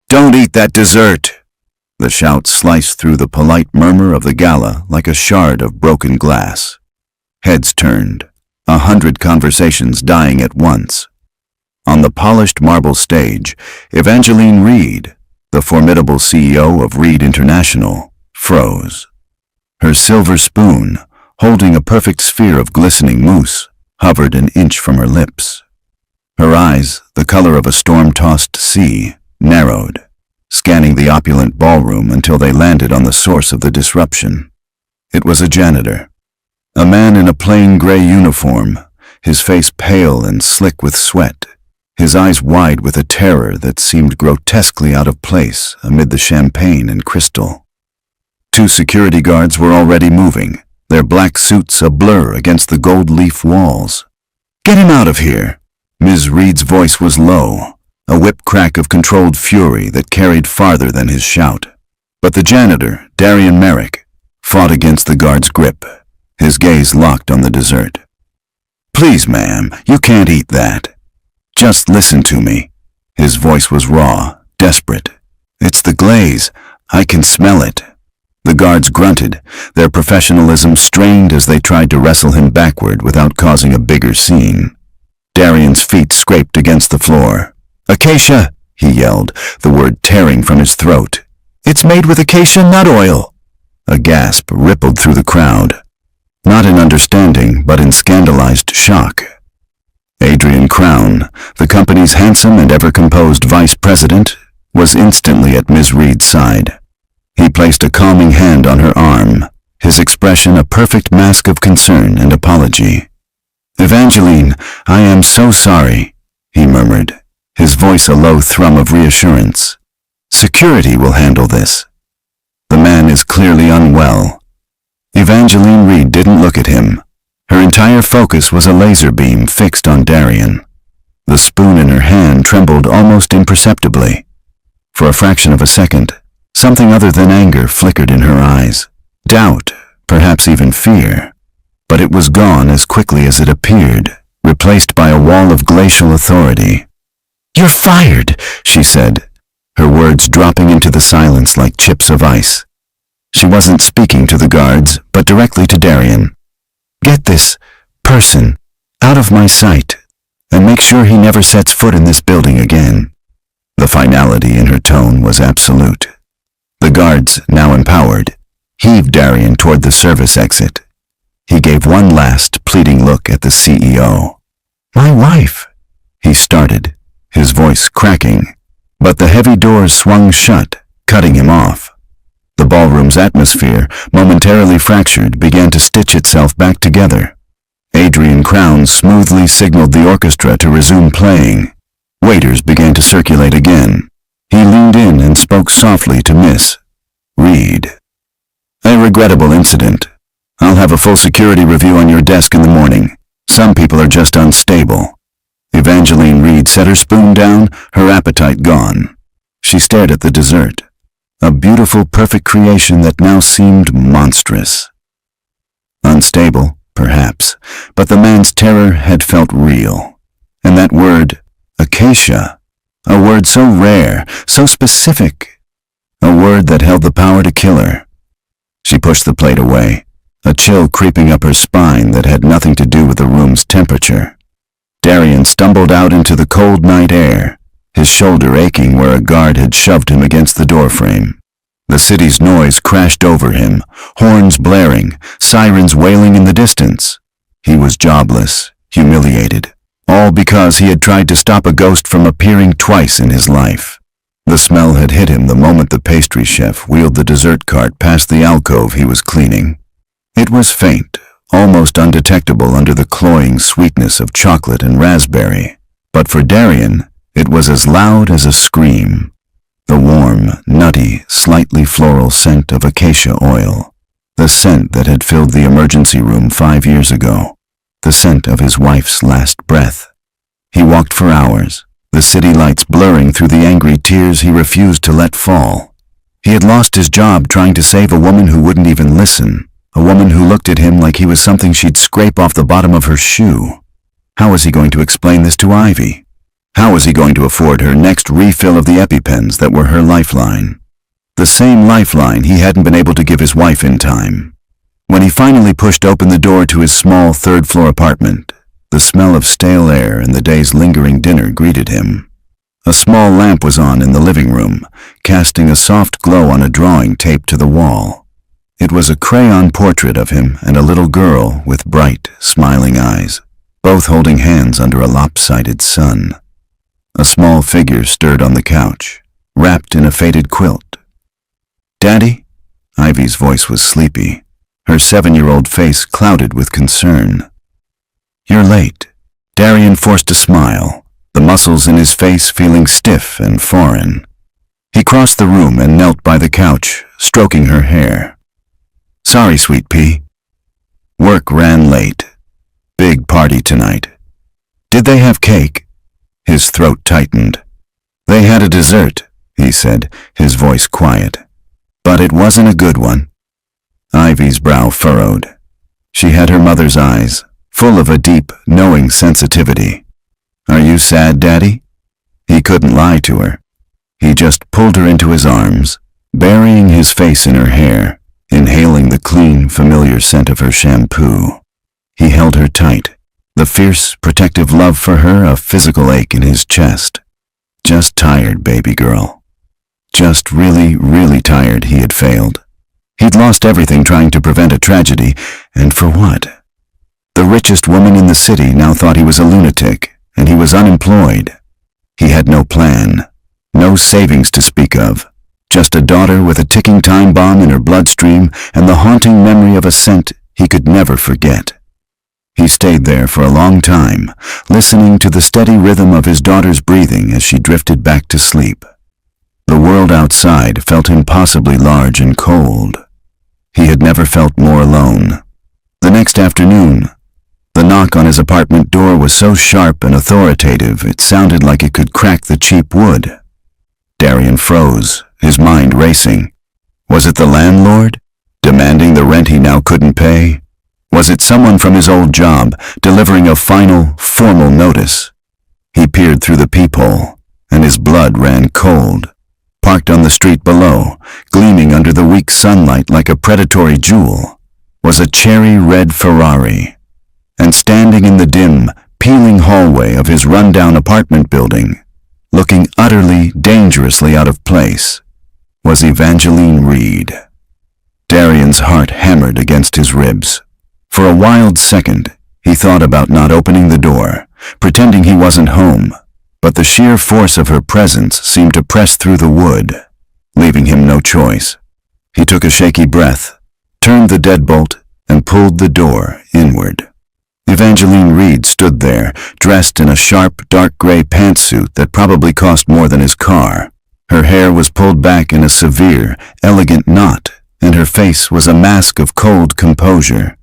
"Don't eat that dessert!" The shout sliced through the polite murmur of the gala like a shard of broken glass. Heads turned, 100 conversations dying at once. On the polished marble stage, Evangeline Reed, the formidable CEO of Reed International, froze. Her silver spoon, holding a perfect sphere of glistening mousse, hovered an inch from her lips. Her eyes, the color of a storm-tossed sea, narrowed, scanning the opulent ballroom until they landed on the source of the disruption. It was a janitor. A man in a plain gray uniform, his face pale and slick with sweat, his eyes wide with a terror that seemed grotesquely out of place amid the champagne and crystal. 2 security guards were already moving, their black suits a blur against the gold leaf walls. "Get him out of here!" Ms. Reed's voice was low, a whip crack of controlled fury that carried farther than his shout. But the janitor, Darian Merrick, fought against the guard's grip, his gaze locked on the dessert. "Please, ma'am, you can't eat that. Just listen to me." His voice was raw, desperate. "It's the glaze. I can smell it." The guards grunted, their professionalism strained as they tried to wrestle him backward without causing a bigger scene. Darian's feet scraped against the floor. "Acacia," he yelled, the word tearing from his throat. "It's made with acacia nut oil." A gasp rippled through the crowd, not in understanding but in scandalized shock. Adrian Crown, the company's handsome and ever-composed vice president, was instantly at Ms. Reed's side. He placed a calming hand on her arm, his expression a perfect mask of concern and apology. "Evangeline, I am so sorry," he murmured, his voice a low thrum of reassurance. "Security will handle this." The man is clearly unwell. Evangeline Reed didn't look at him. Her entire focus was a laser beam fixed on Darian. The spoon in her hand trembled almost imperceptibly. For a fraction of a second, something other than anger flickered in her eyes. Doubt, perhaps even fear. But it was gone as quickly as it appeared, replaced by a wall of glacial authority. "You're fired," she said, her words dropping into the silence like chips of ice. She wasn't speaking to the guards, but directly to Darian. "Get this person out of my sight, and make sure he never sets foot in this building again." The finality in her tone was absolute. The guards, now empowered, heaved Darian toward the service exit. He gave one last, pleading look at the CEO. "My wife," he started, his voice cracking, but the heavy doors swung shut, cutting him off. The ballroom's atmosphere, momentarily fractured, began to stitch itself back together. Adrian Crown smoothly signaled the orchestra to resume playing. Waiters began to circulate again. He leaned in and spoke softly to Miss Reed. "A regrettable incident. I'll have a full security review on your desk in the morning. Some people are just unstable." Evangeline Reed set her spoon down, her appetite gone. She stared at the dessert, a beautiful, perfect creation that now seemed monstrous. Unstable, perhaps, but the man's terror had felt real. And that word, acacia, a word so rare, so specific, a word that held the power to kill her. She pushed the plate away, a chill creeping up her spine that had nothing to do with the room's temperature. Darian stumbled out into the cold night air, his shoulder aching where a guard had shoved him against the doorframe. The city's noise crashed over him, horns blaring, sirens wailing in the distance. He was jobless, humiliated, all because he had tried to stop a ghost from appearing twice in his life. The smell had hit him the moment the pastry chef wheeled the dessert cart past the alcove he was cleaning. It was faint, almost undetectable under the cloying sweetness of chocolate and raspberry, but for Darian, it was as loud as a scream. The warm, nutty, slightly floral scent of acacia oil, the scent that had filled the emergency room 5 years ago, the scent of his wife's last breath. He walked for hours, the city lights blurring through the angry tears he refused to let fall. He had lost his job trying to save a woman who wouldn't even listen, a woman who looked at him like he was something she'd scrape off the bottom of her shoe. How was he going to explain this to Ivy? How was he going to afford her next refill of the EpiPens that were her lifeline? The same lifeline he hadn't been able to give his wife in time. When he finally pushed open the door to his small third-floor apartment, the smell of stale air and the day's lingering dinner greeted him. A small lamp was on in the living room, casting a soft glow on a drawing taped to the wall. It was a crayon portrait of him and a little girl with bright, smiling eyes, both holding hands under a lopsided sun. A small figure stirred on the couch, wrapped in a faded quilt. "Daddy?" Ivy's voice was sleepy, her 7-year-old face clouded with concern. "You're late." Darian forced a smile, the muscles in his face feeling stiff and foreign. He crossed the room and knelt by the couch, stroking her hair. "Sorry, sweet pea. Work ran late. Big party tonight." "Did they have cake?" His throat tightened. "They had a dessert," he said, his voice quiet. "But it wasn't a good one." Ivy's brow furrowed. She had her mother's eyes, full of a deep, knowing sensitivity. "Are you sad, Daddy?" He couldn't lie to her. He just pulled her into his arms, burying his face in her hair, inhaling the clean, familiar scent of her shampoo. He held her tight, the fierce, protective love for her a physical ache in his chest. Just tired, baby girl. Just really, really tired he had failed. He'd lost everything trying to prevent a tragedy, and for what? The richest woman in the city now thought he was a lunatic, and he was unemployed. He had no plan, no savings to speak of, just a daughter with a ticking time bomb in her bloodstream and the haunting memory of a scent he could never forget. He stayed there for a long time, listening to the steady rhythm of his daughter's breathing as she drifted back to sleep. The world outside felt impossibly large and cold. He had never felt more alone. The next afternoon, the knock on his apartment door was so sharp and authoritative it sounded like it could crack the cheap wood. Darian froze, his mind racing. Was it the landlord, demanding the rent he now couldn't pay? Was it someone from his old job, delivering a final, formal notice? He peered through the peephole, and his blood ran cold. Parked on the street below, gleaming under the weak sunlight like a predatory jewel, was a cherry-red Ferrari. And standing in the dim, peeling hallway of his rundown apartment building, looking utterly, dangerously out of place, was Evangeline Reed. Darian's heart hammered against his ribs. For a wild second, he thought about not opening the door, pretending he wasn't home, but the sheer force of her presence seemed to press through the wood, leaving him no choice. He took a shaky breath, turned the deadbolt, and pulled the door inward. Evangeline Reed stood there, dressed in a sharp, dark gray pantsuit that probably cost more than his car. Her hair was pulled back in a severe, elegant knot, and her face was a mask of cold composure.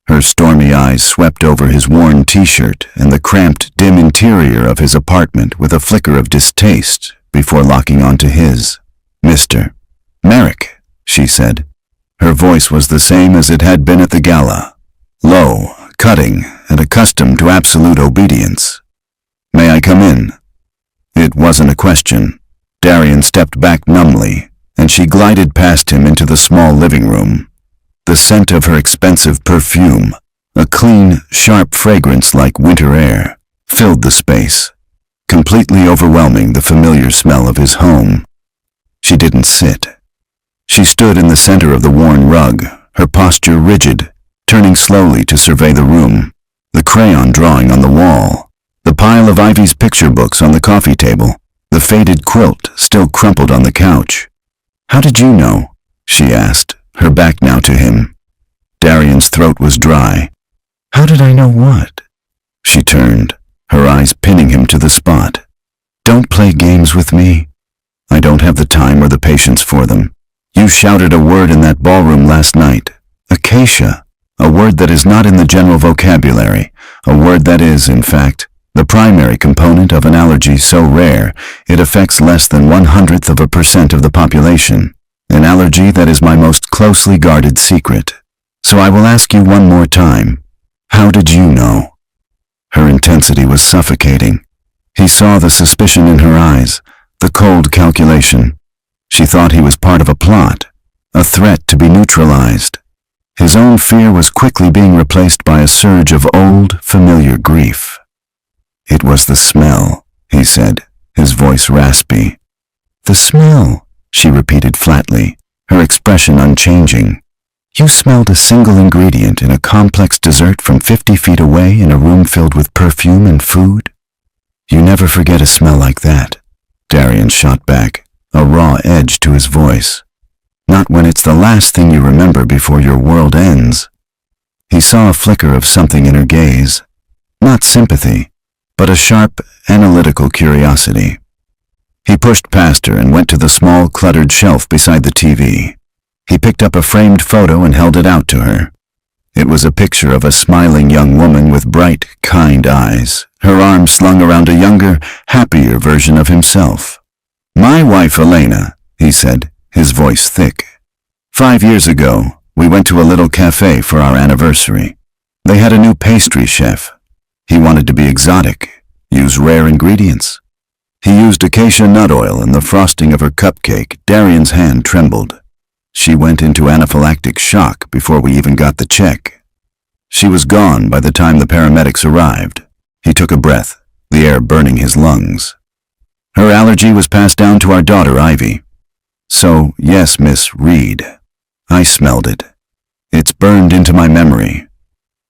Her stormy eyes swept over his worn t-shirt and the cramped, dim interior of his apartment with a flicker of distaste before locking onto his. "Mr. Merrick," she said. Her voice was the same as it had been at the gala, low, cutting, and accustomed to absolute obedience. "May I come in?" It wasn't a question. Darian stepped back numbly, and she glided past him into the small living room. The scent of her expensive perfume, a clean, sharp fragrance like winter air, filled the space, completely overwhelming the familiar smell of his home. She didn't sit. She stood in the center of the worn rug, her posture rigid, turning slowly to survey the room, the crayon drawing on the wall, the pile of Ivy's picture books on the coffee table, the faded quilt still crumpled on the couch. "How did you know?" she asked, her back now to him. Darian's throat was dry. "How did I know what?" She turned, her eyes pinning him to the spot. "Don't play games with me. I don't have the time or the patience for them. You shouted a word in that ballroom last night. Acacia. A word that is not in the general vocabulary. A word that is, in fact, the primary component of an allergy so rare it affects less than 1/100% of the population. An allergy that is my most closely guarded secret. So I will ask you one more time. How did you know?" Her intensity was suffocating. He saw the suspicion in her eyes, the cold calculation. She thought he was part of a plot, a threat to be neutralized. His own fear was quickly being replaced by a surge of old, familiar grief. "It was the smell," he said, his voice raspy. "The smell," she repeated flatly, her expression unchanging. "You smelled a single ingredient in a complex dessert from 50 feet away in a room filled with perfume and food? You never forget a smell like that," Darian shot back, a raw edge to his voice. "Not when it's the last thing you remember before your world ends." He saw a flicker of something in her gaze. Not sympathy, but a sharp, analytical curiosity. He pushed past her and went to the small, cluttered shelf beside the TV. He picked up a framed photo and held it out to her. It was a picture of a smiling young woman with bright, kind eyes, her arms slung around a younger, happier version of himself. "My wife, Elena," he said, his voice thick. "5 years ago, we went to a little cafe for our anniversary. They had a new pastry chef. He wanted to be exotic, use rare ingredients. He used acacia nut oil in the frosting of her cupcake." Darian's hand trembled. She went into anaphylactic shock before we even got the check. She was gone by the time the paramedics arrived. He took a breath, the air burning his lungs. "Her allergy was passed down to our daughter, Ivy. So, yes, Miss Reed, I smelled it. It's burned into my memory.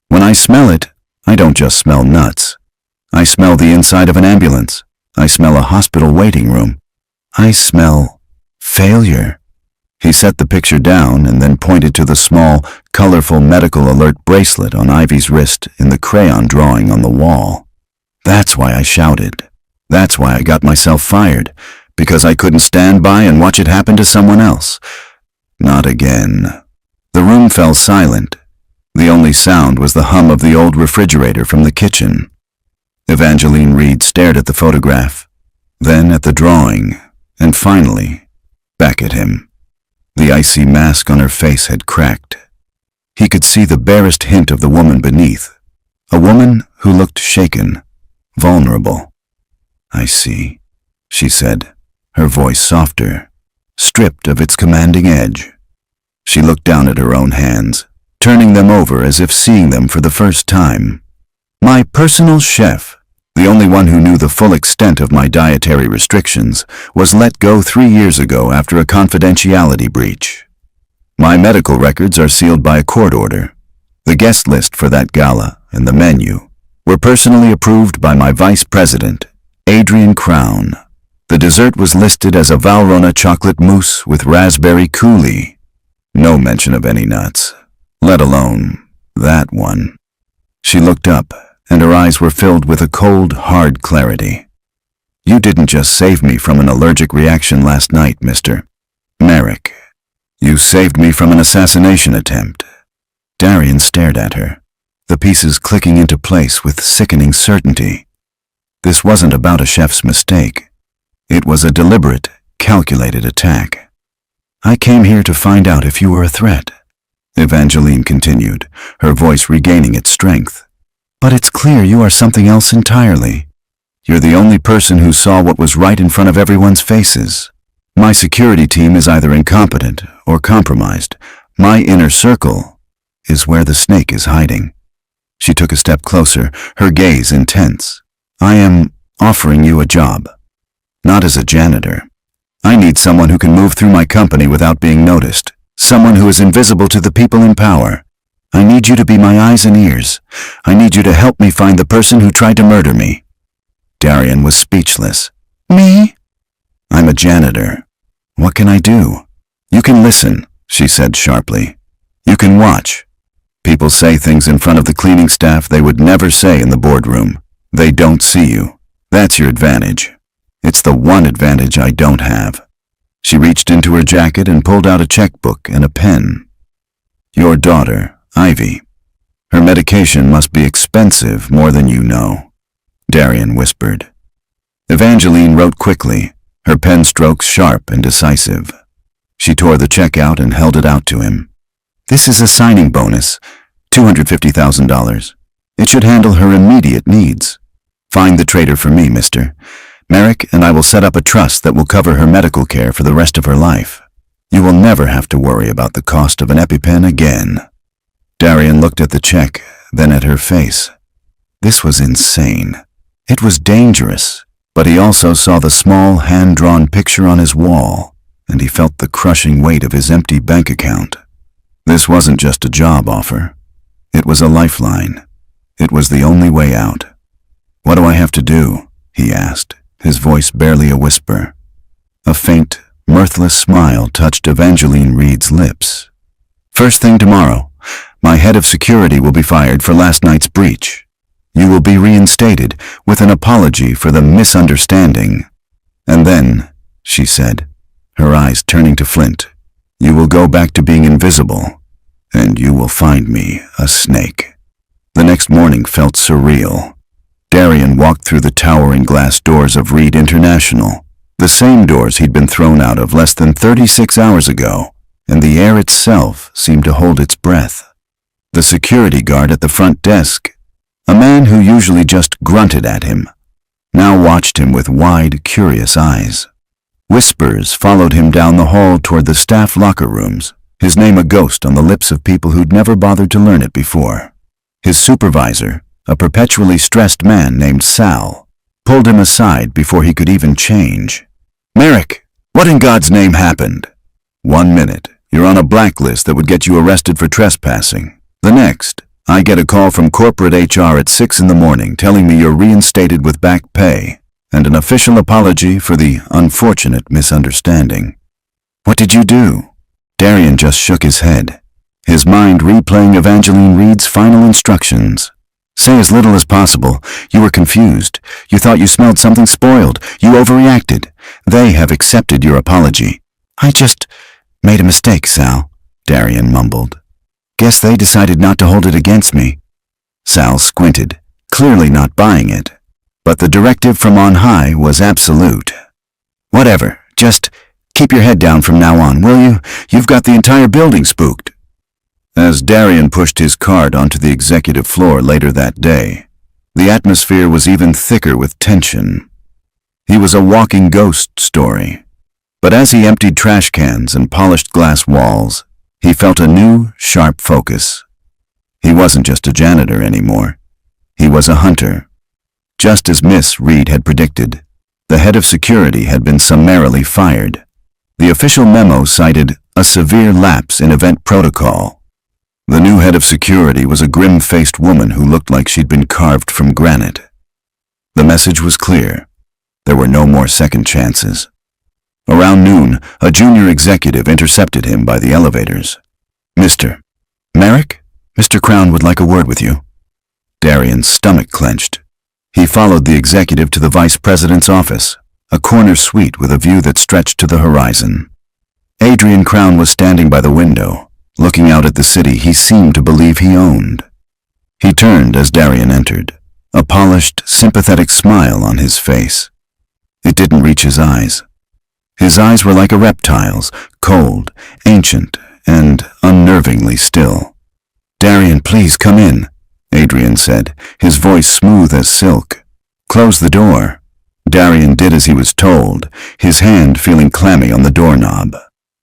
When I smell it, I don't just smell nuts. I smell the inside of an ambulance. I smell a hospital waiting room. I smell failure." He set the picture down and then pointed to the small, colorful medical alert bracelet on Ivy's wrist in the crayon drawing on the wall. "That's why I shouted. That's why I got myself fired, because I couldn't stand by and watch it happen to someone else. Not again." The room fell silent. The only sound was the hum of the old refrigerator from the kitchen. Evangeline Reed stared at the photograph, then at the drawing, and finally, back at him. The icy mask on her face had cracked. He could see the barest hint of the woman beneath, a woman who looked shaken, vulnerable. "I see," she said, her voice softer, stripped of its commanding edge. She looked down at her own hands, turning them over as if seeing them for the first time. "My personal chef, the only one who knew the full extent of my dietary restrictions, was let go 3 years ago after a confidentiality breach. My medical records are sealed by a court order. The guest list for that gala and the menu were personally approved by my vice president, Adrian Crown. The dessert was listed as a Valrhona chocolate mousse with raspberry coulis. No mention of any nuts, let alone that one." She looked up, and her eyes were filled with a cold, hard clarity. "You didn't just save me from an allergic reaction last night, Mr. Merrick. You saved me from an assassination attempt." Darian stared at her, the pieces clicking into place with sickening certainty. This wasn't about a chef's mistake. It was a deliberate, calculated attack. "I came here to find out if you were a threat," Evangeline continued, her voice regaining its strength. "But it's clear you are something else entirely. You're the only person who saw what was right in front of everyone's faces. My security team is either incompetent or compromised. My inner circle is where the snake is hiding." She took a step closer, her gaze intense. "I am offering you a job. Not as a janitor. I need someone who can move through my company without being noticed. Someone who is invisible to the people in power. I need you to be my eyes and ears. I need you to help me find the person who tried to murder me." Darian was speechless. "Me?" "I'm a janitor. What can I do?" "You can listen," she said sharply. "You can watch. People say things in front of the cleaning staff they would never say in the boardroom. They don't see you. That's your advantage. It's the one advantage I don't have." She reached into her jacket and pulled out a checkbook and a pen. "Your daughter, Ivy. Her medication must be expensive, more than you know," Darian whispered. Evangeline wrote quickly, her pen strokes sharp and decisive. She tore the check out and held it out to him. "This is a signing bonus, $250,000. It should handle her immediate needs. Find the traitor for me, mister. Merrick and I will set up a trust that will cover her medical care for the rest of her life. You will never have to worry about the cost of an EpiPen again." Darian looked at the check, then at her face. This was insane. It was dangerous, but he also saw the small, hand-drawn picture on his wall, and he felt the crushing weight of his empty bank account. This wasn't just a job offer. It was a lifeline. It was the only way out. "What do I have to do?" he asked, his voice barely a whisper. A faint, mirthless smile touched Evangeline Reed's lips. "First thing tomorrow, my head of security will be fired for last night's breach. You will be reinstated with an apology for the misunderstanding. And then," she said, her eyes turning to Flint, "you will go back to being invisible, and you will find me a snake." The next morning felt surreal. Darian walked through the towering glass doors of Reed International, the same doors he'd been thrown out of less than 36 hours ago, and the air itself seemed to hold its breath. The security guard at the front desk, a man who usually just grunted at him, now watched him with wide, curious eyes. Whispers followed him down the hall toward the staff locker rooms, his name a ghost on the lips of people who'd never bothered to learn it before. His supervisor, a perpetually stressed man named Sal, pulled him aside before he could even change. "Merrick, what in God's name happened?" "1 minute, you're on a blacklist that would get you arrested for trespassing. The next, I get a call from corporate HR at 6 in the morning telling me you're reinstated with back pay and an official apology for the unfortunate misunderstanding." "What did you do?" Darian just shook his head, his mind replaying Evangeline Reed's final instructions. "Say as little as possible. You were confused. You thought you smelled something spoiled. You overreacted. They have accepted your apology." "I just made a mistake, Sal," Darian mumbled. "Guess they decided not to hold it against me." Sal squinted, clearly not buying it, but the directive from on high was absolute. "Whatever, just keep your head down from now on, will you? You've got the entire building spooked." As Darian pushed his cart onto the executive floor later that day, the atmosphere was even thicker with tension. He was a walking ghost story. But as he emptied trash cans and polished glass walls, he felt a new, sharp focus. He wasn't just a janitor anymore. He was a hunter. Just as Miss Reed had predicted, the head of security had been summarily fired. The official memo cited a severe lapse in event protocol. The new head of security was a grim-faced woman who looked like she'd been carved from granite. The message was clear. There were no more second chances. Around noon, a junior executive intercepted him by the elevators. "Mr. Merrick? Mr. Crown would like a word with you." Darian's stomach clenched. He followed the executive to the vice president's office, a corner suite with a view that stretched to the horizon. Adrian Crown was standing by the window, looking out at the city he seemed to believe he owned. He turned as Darian entered, a polished, sympathetic smile on his face. It didn't reach his eyes. His eyes were like a reptile's, cold, ancient, and unnervingly still. "Darian, please come in," Adrian said, his voice smooth as silk. "Close the door." Darian did as he was told, his hand feeling clammy on the doorknob.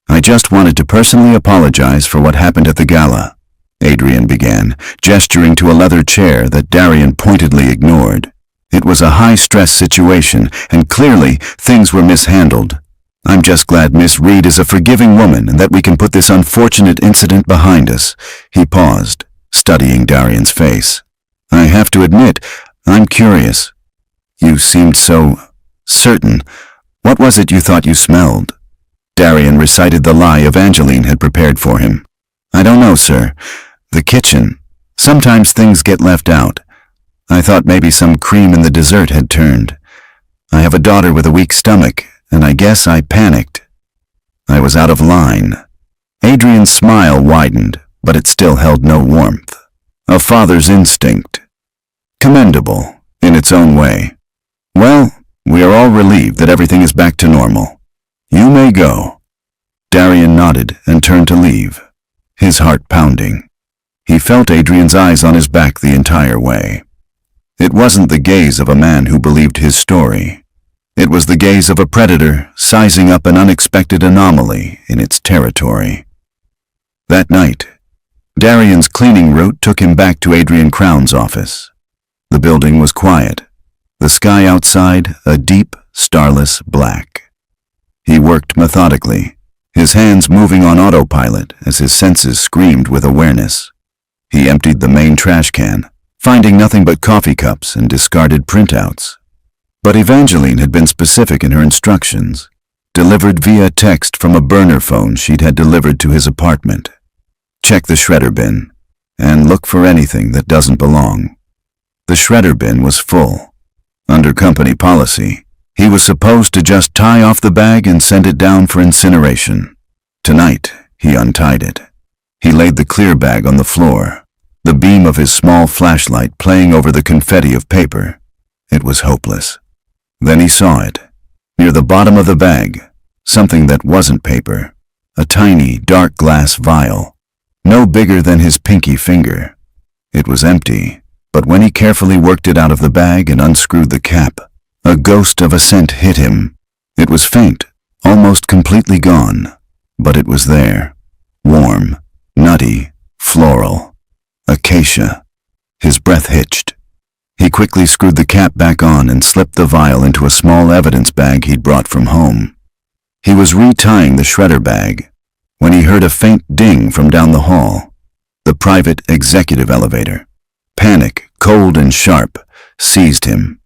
"I just wanted to personally apologize for what happened at the gala," Adrian began, gesturing to a leather chair that Darian pointedly ignored. It was a high-stress situation, and clearly things were mishandled. "I'm just glad Miss Reed is a forgiving woman and that we can put this unfortunate incident behind us." He paused, studying Darian's face. "I have to admit, I'm curious. You seemed so certain. What was it you thought you smelled?" Darian recited the lie Evangeline had prepared for him. "I don't know, sir. The kitchen. Sometimes things get left out. I thought maybe some cream in the dessert had turned. I have a daughter with a weak stomach, and I guess I panicked. I was out of line." Adrian's smile widened, but it still held no warmth. A father's instinct. Commendable, in its own way. "Well, we are all relieved that everything is back to normal. You may go." Darian nodded and turned to leave, his heart pounding. He felt Adrian's eyes on his back the entire way. It wasn't the gaze of a man who believed his story. It was the gaze of a predator sizing up an unexpected anomaly in its territory. That night, Darian's cleaning route took him back to Adrian Crown's office. The building was quiet, the sky outside a deep, starless black. He worked methodically, his hands moving on autopilot as his senses screamed with awareness. He emptied the main trash can, finding nothing but coffee cups and discarded printouts. But Evangeline had been specific in her instructions, delivered via text from a burner phone she'd had delivered to his apartment. Check the shredder bin, and look for anything that doesn't belong. The shredder bin was full. Under company policy, he was supposed to just tie off the bag and send it down for incineration. Tonight, he untied it. He laid the clear bag on the floor, the beam of his small flashlight playing over the confetti of paper. It was hopeless. Then he saw it. Near the bottom of the bag, something that wasn't paper. A tiny, dark glass vial, no bigger than his pinky finger. It was empty, but when he carefully worked it out of the bag and unscrewed the cap, a ghost of a scent hit him. It was faint, almost completely gone, but it was there. Warm, nutty, floral. Acacia. His breath hitched. He quickly screwed the cap back on and slipped the vial into a small evidence bag he'd brought from home. He was retying the shredder bag when he heard a faint ding from down the hall. The private executive elevator. Panic, cold and sharp, seized him.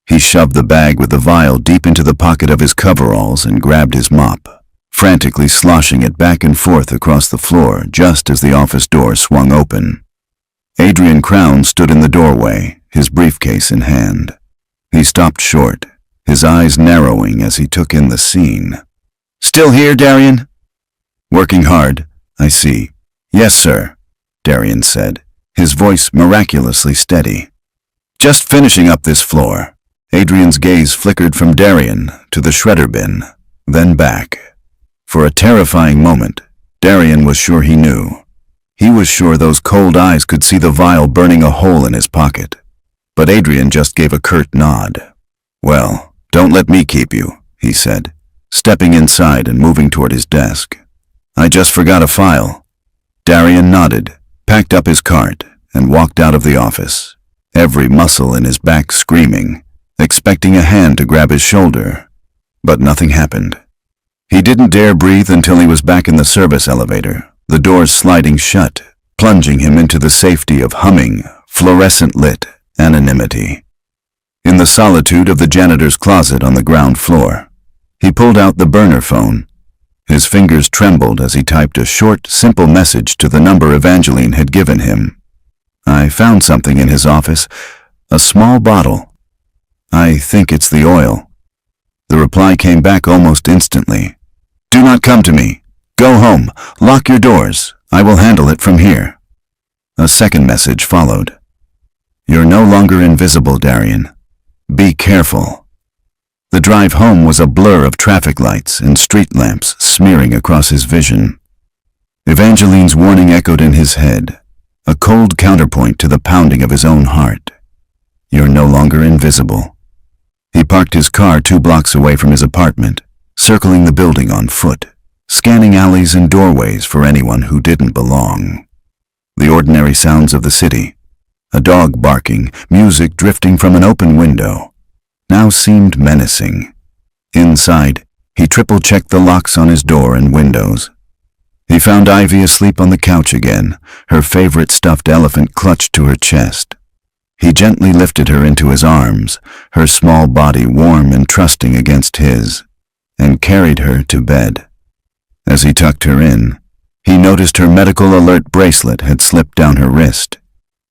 He shoved the bag with the vial deep into the pocket of his coveralls and grabbed his mop, frantically sloshing it back and forth across the floor just as the office door swung open. Adrian Crown stood in the doorway, his briefcase in hand. He stopped short, his eyes narrowing as he took in the scene. "Still here, Darian?" "Working hard, I see." "Yes, sir," Darian said, his voice miraculously steady. "Just finishing up this floor." Adrian's gaze flickered from Darian to the shredder bin, then back. For a terrifying moment, Darian was sure he knew. He was sure those cold eyes could see the vial burning a hole in his pocket. But Adrian just gave a curt nod. "Well, don't let me keep you," he said, stepping inside and moving toward his desk. "I just forgot a file." Darian nodded, packed up his cart, and walked out of the office, every muscle in his back screaming, expecting a hand to grab his shoulder. But nothing happened. He didn't dare breathe until he was back in the service elevator, the doors sliding shut, plunging him into the safety of humming, fluorescent-lit anonymity. In the solitude of the janitor's closet on the ground floor, he pulled out the burner phone. His fingers trembled as he typed a short, simple message to the number Evangeline had given him. "I found something in his office, a small bottle. I think it's the oil." The reply came back almost instantly. "Do not come to me. Go home. Lock your doors. I will handle it from here." A second message followed. "You're no longer invisible, Darian. Be careful." The drive home was a blur of traffic lights and street lamps smearing across his vision. Evangeline's warning echoed in his head, a cold counterpoint to the pounding of his own heart. You're no longer invisible. He parked his car 2 blocks away from his apartment, circling the building on foot, scanning alleys and doorways for anyone who didn't belong. The ordinary sounds of the city, a dog barking, music drifting from an open window, now seemed menacing. Inside, he triple-checked the locks on his door and windows. He found Ivy asleep on the couch again, her favorite stuffed elephant clutched to her chest. He gently lifted her into his arms, her small body warm and trusting against his, and carried her to bed. As he tucked her in, he noticed her medical alert bracelet had slipped down her wrist.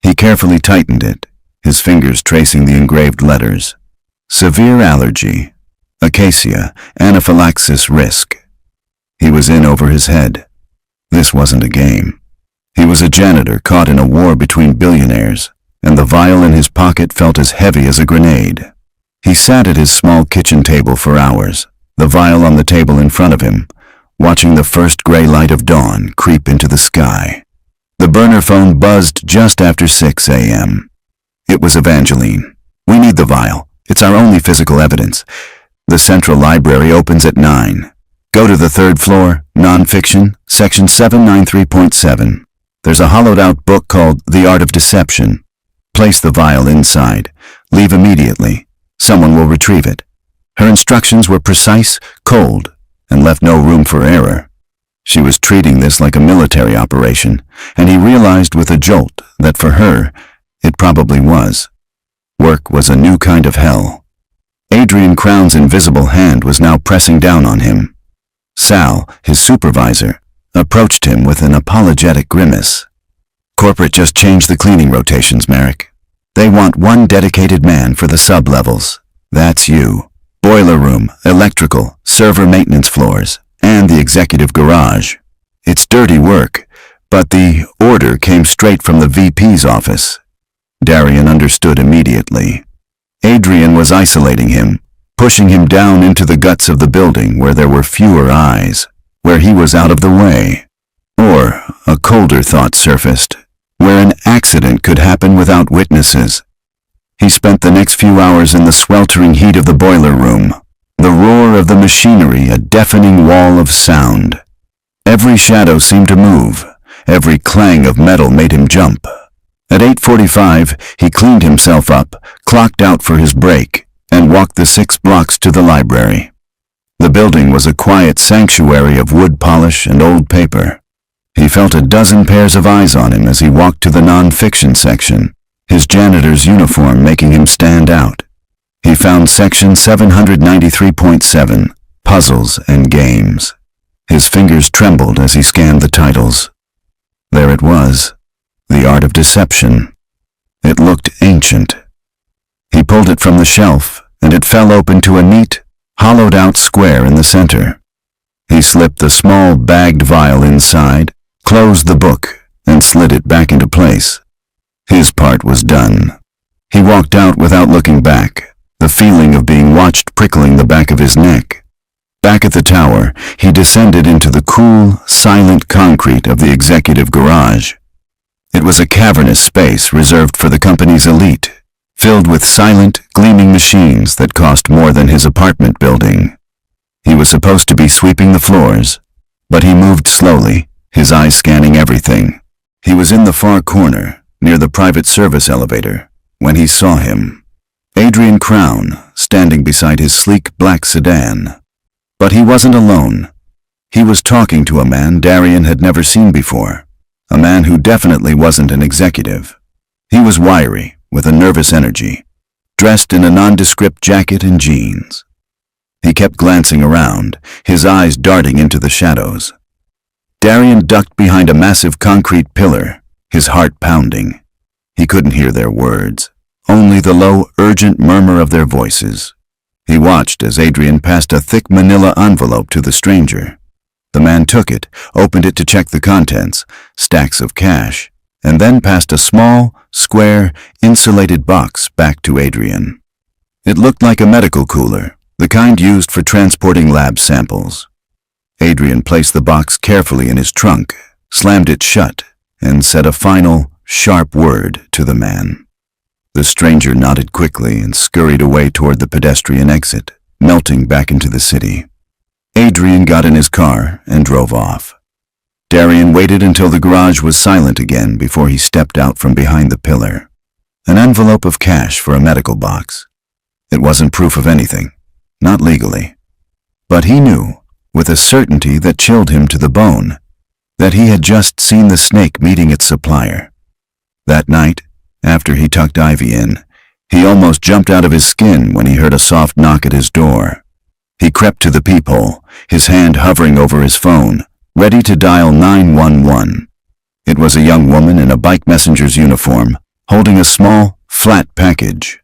He carefully tightened it, his fingers tracing the engraved letters. Severe allergy, acacia, anaphylaxis risk. He was in over his head. This wasn't a game. He was a janitor caught in a war between billionaires, and the vial in his pocket felt as heavy as a grenade. He sat at his small kitchen table for hours, the vial on the table in front of him, watching the first gray light of dawn creep into the sky. The burner phone buzzed just after 6 a.m. It was Evangeline. "We need the vial. It's our only physical evidence. The Central Library opens at 9. Go to the 3rd floor, nonfiction, section 793.7. There's a hollowed-out book called The Art of Deception. Place the vial inside. Leave immediately. Someone will retrieve it." Her instructions were precise, cold, and left no room for error. She was treating this like a military operation, and he realized with a jolt that for her, it probably was. Work was a new kind of hell. Adrian Crown's invisible hand was now pressing down on him. Sal, his supervisor, approached him with an apologetic grimace. "Corporate just changed the cleaning rotations, Merrick. They want one dedicated man for the sub-levels. That's you. Boiler room, electrical, server maintenance floors, and the executive garage. It's dirty work, but the order came straight from the VP's office." Darian understood immediately. Adrian was isolating him, pushing him down into the guts of the building where there were fewer eyes, where he was out of the way. Or, a colder thought surfaced, where an accident could happen without witnesses. He spent the next few hours in the sweltering heat of the boiler room, the roar of the machinery a deafening wall of sound. Every shadow seemed to move, every clang of metal made him jump. At 8:45, he cleaned himself up, clocked out for his break, and walked the 6 blocks to the library. The building was a quiet sanctuary of wood polish and old paper. He felt a dozen pairs of eyes on him as he walked to the non-fiction section, his janitor's uniform making him stand out. He found section 793.7, Puzzles and Games. His fingers trembled as he scanned the titles. There it was, The Art of Deception. It looked ancient. He pulled it from the shelf, and it fell open to a neat, hollowed-out square in the center. He slipped the small bagged vial inside, closed the book, and slid it back into place. His part was done. He walked out without looking back, the feeling of being watched prickling the back of his neck. Back at the tower, he descended into the cool, silent concrete of the executive garage. It was a cavernous space reserved for the company's elite, filled with silent, gleaming machines that cost more than his apartment building. He was supposed to be sweeping the floors, but he moved slowly, his eyes scanning everything. He was in the far corner, near the private service elevator, when he saw him. Adrian Crown, standing beside his sleek black sedan. But he wasn't alone. He was talking to a man Darian had never seen before, a man who definitely wasn't an executive. He was wiry, with a nervous energy, dressed in a nondescript jacket and jeans. He kept glancing around, his eyes darting into the shadows. Darian ducked behind a massive concrete pillar, his heart pounding. He couldn't hear their words, only the low, urgent murmur of their voices. He watched as Adrian passed a thick manila envelope to the stranger. The man took it, opened it to check the contents, stacks of cash, and then passed a small, square, insulated box back to Adrian. It looked like a medical cooler, the kind used for transporting lab samples. Adrian placed the box carefully in his trunk, slammed it shut, and said a final, sharp word to the man. The stranger nodded quickly and scurried away toward the pedestrian exit, melting back into the city. Adrian got in his car and drove off. Darian waited until the garage was silent again before he stepped out from behind the pillar. An envelope of cash for a medical box. It wasn't proof of anything, not legally. But he knew, with a certainty that chilled him to the bone, that he had just seen the snake meeting its supplier. That night, after he tucked Ivy in, he almost jumped out of his skin when he heard a soft knock at his door. He crept to the peephole, his hand hovering over his phone, ready to dial 911. It was a young woman in a bike messenger's uniform, holding a small, flat package.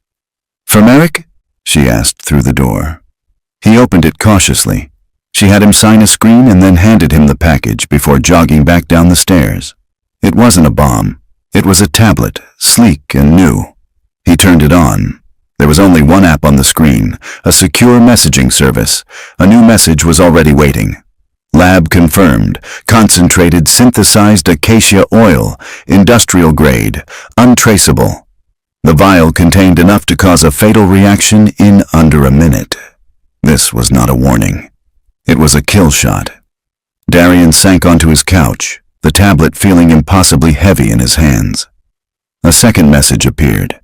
"For Merrick?" she asked through the door. He opened it cautiously. She had him sign a screen and then handed him the package before jogging back down the stairs. It wasn't a bomb. It was a tablet, sleek and new. He turned it on. There was only one app on the screen, a secure messaging service. A new message was already waiting. Lab confirmed, concentrated synthesized acacia oil, industrial grade, untraceable. The vial contained enough to cause a fatal reaction in under a minute. This was not a warning. It was a kill shot. Darian sank onto his couch, the tablet feeling impossibly heavy in his hands. A second message appeared.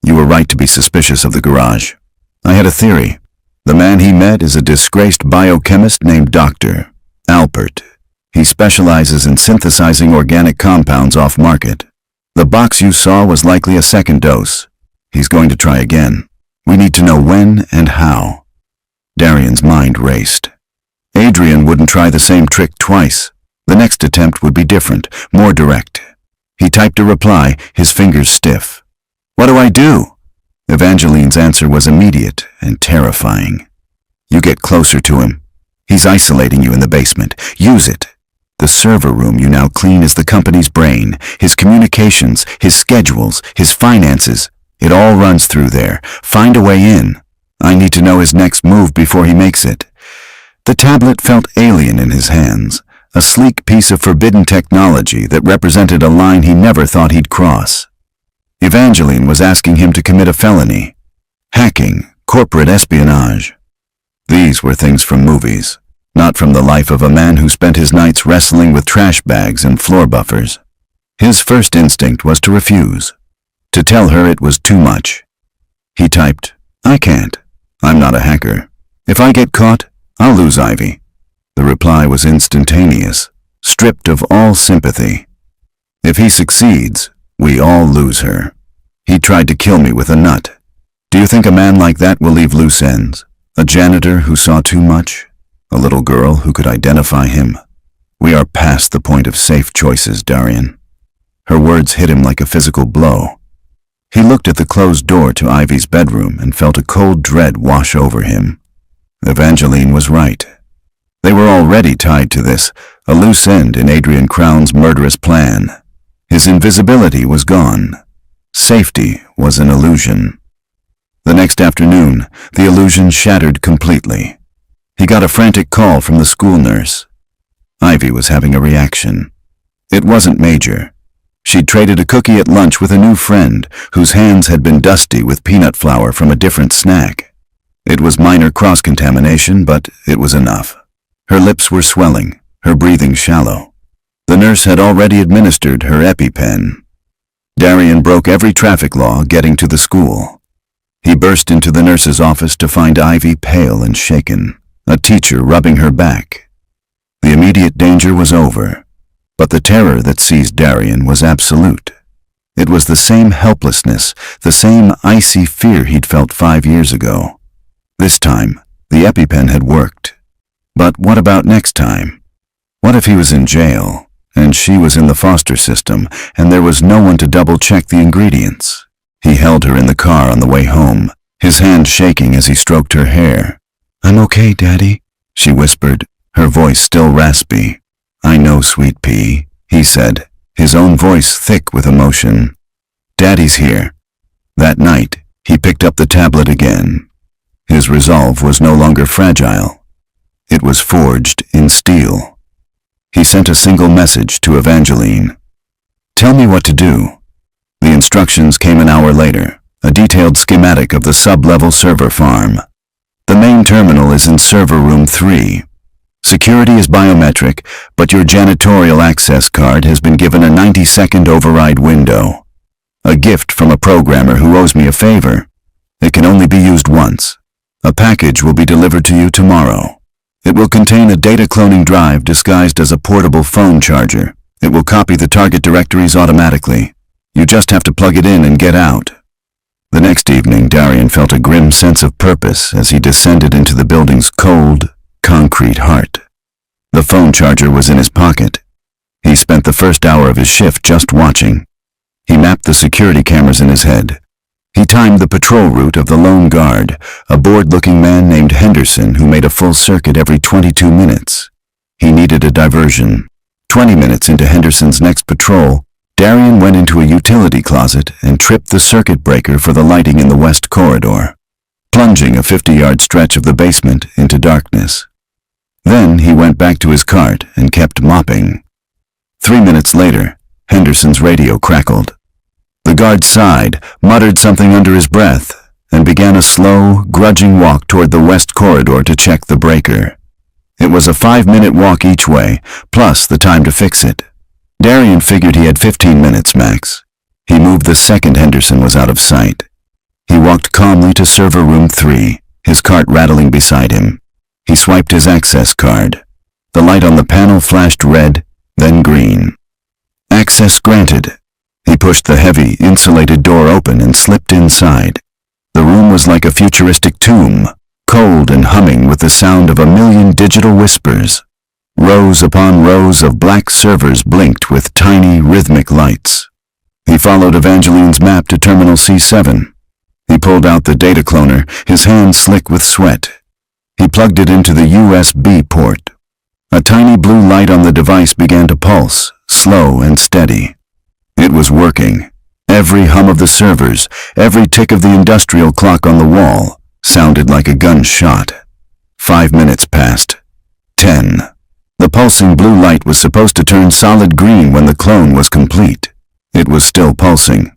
You were right to be suspicious of the garage. I had a theory. The man he met is a disgraced biochemist named Dr. Alpert. He specializes in synthesizing organic compounds off-market. The box you saw was likely a second dose. He's going to try again. We need to know when and how. Darian's mind raced. Adrian wouldn't try the same trick twice. The next attempt would be different, more direct. He typed a reply, his fingers stiff. What do I do? Evangeline's answer was immediate and terrifying. You get closer to him. He's isolating you in the basement. Use it. The server room you now clean is the company's brain, his communications, his schedules, his finances. It all runs through there. Find a way in. I need to know his next move before he makes it. The tablet felt alien in his hands, a sleek piece of forbidden technology that represented a line he never thought he'd cross. Evangeline was asking him to commit a felony. Hacking, corporate espionage. These were things from movies. Not from the life of a man who spent his nights wrestling with trash bags and floor buffers. His first instinct was to refuse, to tell her it was too much. He typed, I can't. I'm not a hacker. If I get caught, I'll lose Ivy. The reply was instantaneous, stripped of all sympathy. If he succeeds, we all lose her. He tried to kill me with a nut. Do you think a man like that will leave loose ends? A janitor who saw too much? A little girl who could identify him? We are past the point of safe choices, Darian. Her words hit him like a physical blow. He looked at the closed door to Ivy's bedroom and felt a cold dread wash over him. Evangeline was right. They were already tied to this, a loose end in Adrian Crown's murderous plan. His invisibility was gone. Safety was an illusion. The next afternoon, the illusion shattered completely. He got a frantic call from the school nurse. Ivy was having a reaction. It wasn't major. She'd traded a cookie at lunch with a new friend whose hands had been dusty with peanut flour from a different snack. It was minor cross-contamination, but it was enough. Her lips were swelling, her breathing shallow. The nurse had already administered her EpiPen. Darian broke every traffic law getting to the school. He burst into the nurse's office to find Ivy pale and shaken, a teacher rubbing her back. The immediate danger was over, but the terror that seized Darian was absolute. It was the same helplessness, the same icy fear he'd felt 5 years ago. This time, the EpiPen had worked. But what about next time? What if he was in jail, and she was in the foster system, and there was no one to double-check the ingredients? He held her in the car on the way home, his hand shaking as he stroked her hair. I'm okay, Daddy, she whispered, her voice still raspy. I know, sweet pea, he said, his own voice thick with emotion. Daddy's here. That night, he picked up the tablet again. His resolve was no longer fragile. It was forged in steel. He sent a single message to Evangeline. Tell me what to do. The instructions came an hour later, a detailed schematic of the sub-level server farm. The main terminal is in server room 3. Security is biometric, but your janitorial access card has been given a 90-second override window. A gift from a programmer who owes me a favor. It can only be used once. A package will be delivered to you tomorrow. It will contain a data cloning drive disguised as a portable phone charger. It will copy the target directories automatically. You just have to plug it in and get out. The next evening, Darian felt a grim sense of purpose as he descended into the building's cold, concrete heart. The phone charger was in his pocket. He spent the first hour of his shift just watching. He mapped the security cameras in his head. He timed the patrol route of the lone guard, a bored-looking man named Henderson who made a full circuit every 22 minutes. He needed a diversion. 20 minutes into Henderson's next patrol, Darian went into a utility closet and tripped the circuit breaker for the lighting in the west corridor, plunging a 50-yard stretch of the basement into darkness. Then he went back to his cart and kept mopping. 3 minutes later, Henderson's radio crackled. The guard sighed, muttered something under his breath, and began a slow, grudging walk toward the west corridor to check the breaker. It was a 5-minute walk each way, plus the time to fix it. Darian figured he had 15 minutes max. He moved the second Henderson was out of sight. He walked calmly to server room 3, his cart rattling beside him. He swiped his access card. The light on the panel flashed red, then green. Access granted. He pushed the heavy, insulated door open and slipped inside. The room was like a futuristic tomb, cold and humming with the sound of a million digital whispers. Rows upon rows of black servers blinked with tiny, rhythmic lights. He followed Evangeline's map to Terminal C7. He pulled out the data cloner, his hands slick with sweat. He plugged it into the USB port. A tiny blue light on the device began to pulse, slow and steady. It was working. Every hum of the servers, every tick of the industrial clock on the wall, sounded like a gunshot. 5 minutes passed. 10. The pulsing blue light was supposed to turn solid green when the clone was complete. It was still pulsing.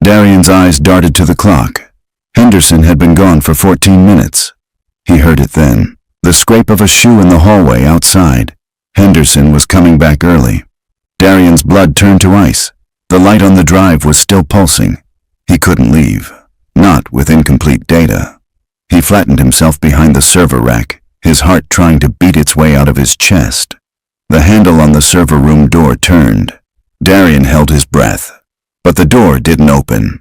Darian's eyes darted to the clock. Henderson had been gone for 14 minutes. He heard it then, the scrape of a shoe in the hallway outside. Henderson was coming back early. Darian's blood turned to ice. The light on the drive was still pulsing. He couldn't leave, not with incomplete data. He flattened himself behind the server rack, his heart trying to beat its way out of his chest. The handle on the server room door turned. Darian held his breath, but the door didn't open.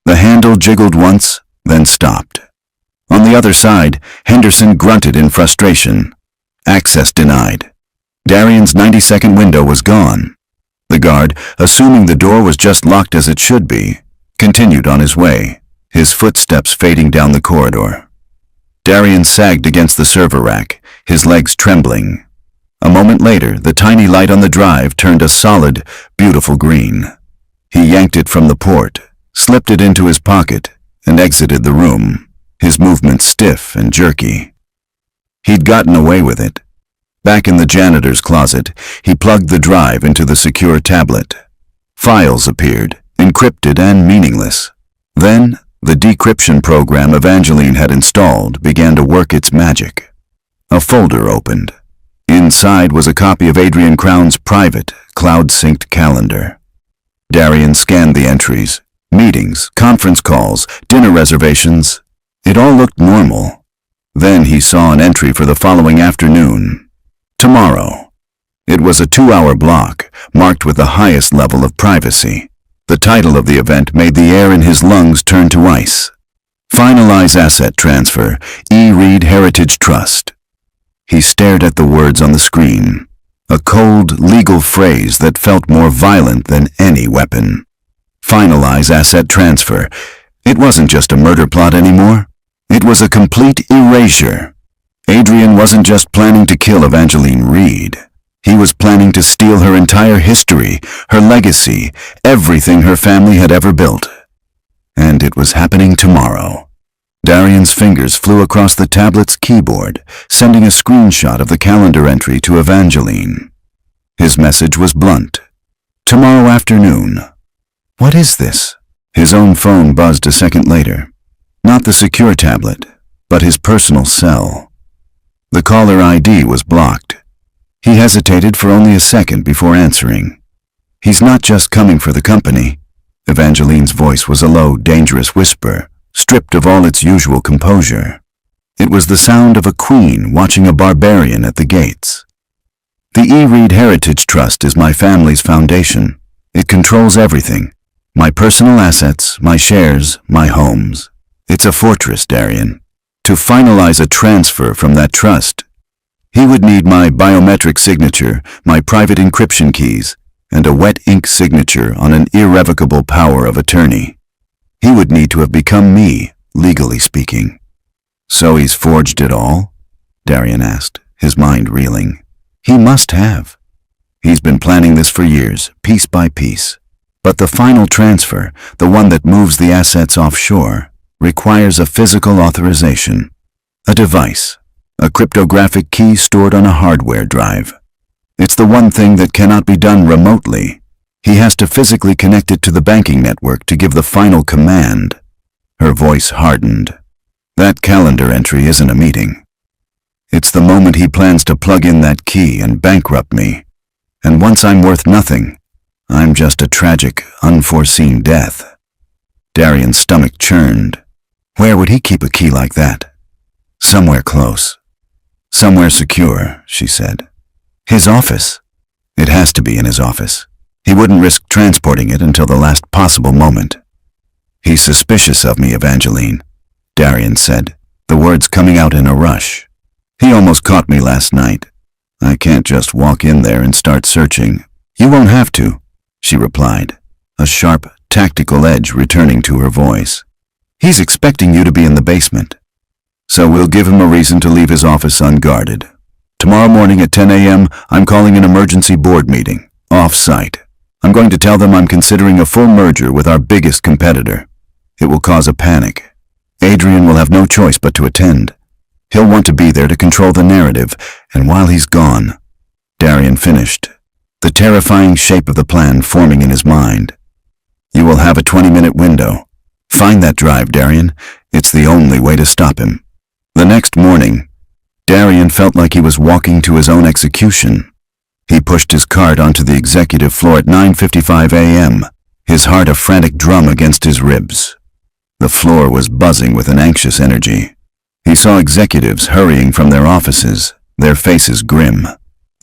The handle jiggled once, then stopped. On the other side, Henderson grunted in frustration. Access denied. Darian's 90-second window was gone. The guard, assuming the door was just locked as it should be, continued on his way, his footsteps fading down the corridor. Darian sagged against the server rack, his legs trembling. A moment later, the tiny light on the drive turned a solid, beautiful green. He yanked it from the port, slipped it into his pocket, and exited the room, his movements stiff and jerky. He'd gotten away with it. Back in the janitor's closet, he plugged the drive into the secure tablet. Files appeared, encrypted and meaningless. Then, the decryption program Evangeline had installed began to work its magic. A folder opened. Inside was a copy of Adrian Crown's private, cloud-synced calendar. Darian scanned the entries. Meetings, conference calls, dinner reservations. It all looked normal. Then he saw an entry for the following afternoon. Tomorrow. It was a 2-hour block, marked with the highest level of privacy. The title of the event made the air in his lungs turn to ice. Finalize asset transfer, E-Read Heritage Trust. He stared at the words on the screen, a cold, legal phrase that felt more violent than any weapon. Finalize asset transfer. It wasn't just a murder plot anymore. It was a complete erasure. Adrian wasn't just planning to kill Evangeline Reed. He was planning to steal her entire history, her legacy, everything her family had ever built. And it was happening tomorrow. Darian's fingers flew across the tablet's keyboard, sending a screenshot of the calendar entry to Evangeline. His message was blunt. Tomorrow afternoon. What is this? His own phone buzzed a second later. Not the secure tablet, but his personal cell. The caller ID was blocked. He hesitated for only a second before answering. He's not just coming for the company. Evangeline's voice was a low, dangerous whisper, stripped of all its usual composure. It was the sound of a queen watching a barbarian at the gates. The E-Read Heritage Trust is my family's foundation. It controls everything. My personal assets, my shares, my homes. It's a fortress, Darian. To finalize a transfer from that trust, he would need my biometric signature, my private encryption keys, and a wet ink signature on an irrevocable power of attorney. He would need to have become me, legally speaking. So he's forged it all? Darian asked, his mind reeling. He must have. He's been planning this for years, piece by piece. But the final transfer, the one that moves the assets offshore, requires a physical authorization. A device, a cryptographic key stored on a hardware drive. It's the one thing that cannot be done remotely. He has to physically connect it to the banking network to give the final command. Her voice hardened. That calendar entry isn't a meeting. It's the moment he plans to plug in that key and bankrupt me. And once I'm worth nothing, I'm just a tragic, unforeseen death. Darian's stomach churned. Where would he keep a key like that? Somewhere close. Somewhere secure, she said. His office. It has to be in his office. He wouldn't risk transporting it until the last possible moment. He's suspicious of me, Evangeline, Darian said, the words coming out in a rush. He almost caught me last night. I can't just walk in there and start searching. You won't have to, she replied, a sharp, tactical edge returning to her voice. He's expecting you to be in the basement. So we'll give him a reason to leave his office unguarded. Tomorrow morning at 10 a.m., I'm calling an emergency board meeting, off-site. I'm going to tell them I'm considering a full merger with our biggest competitor. It will cause a panic. Adrian will have no choice but to attend. He'll want to be there to control the narrative, and while he's gone, Darian finished, the terrifying shape of the plan forming in his mind. You will have a 20-minute window. Find that drive, Darian. It's the only way to stop him. The next morning, Darian felt like he was walking to his own execution. He pushed his cart onto the executive floor at 9:55 a.m., his heart a frantic drum against his ribs. The floor was buzzing with an anxious energy. He saw executives hurrying from their offices, their faces grim.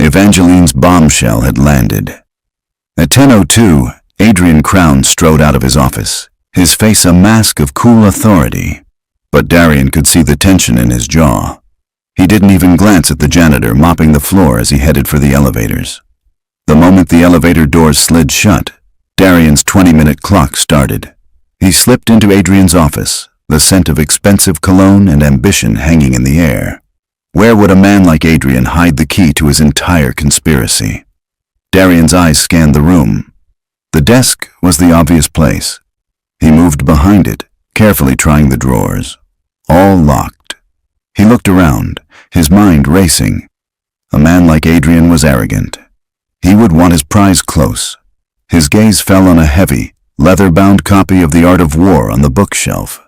Evangeline's bombshell had landed. At 10:02, Adrian Crown strode out of his office, his face a mask of cool authority. But Darian could see the tension in his jaw. He didn't even glance at the janitor mopping the floor as he headed for the elevators. The moment the elevator doors slid shut, Darian's 20-minute clock started. He slipped into Adrian's office, the scent of expensive cologne and ambition hanging in the air. Where would a man like Adrian hide the key to his entire conspiracy? Darian's eyes scanned the room. The desk was the obvious place. He moved behind it, carefully trying the drawers. All locked. He looked around, his mind racing. A man like Adrian was arrogant. He would want his prize close. His gaze fell on a heavy, leather-bound copy of The Art of War on the bookshelf.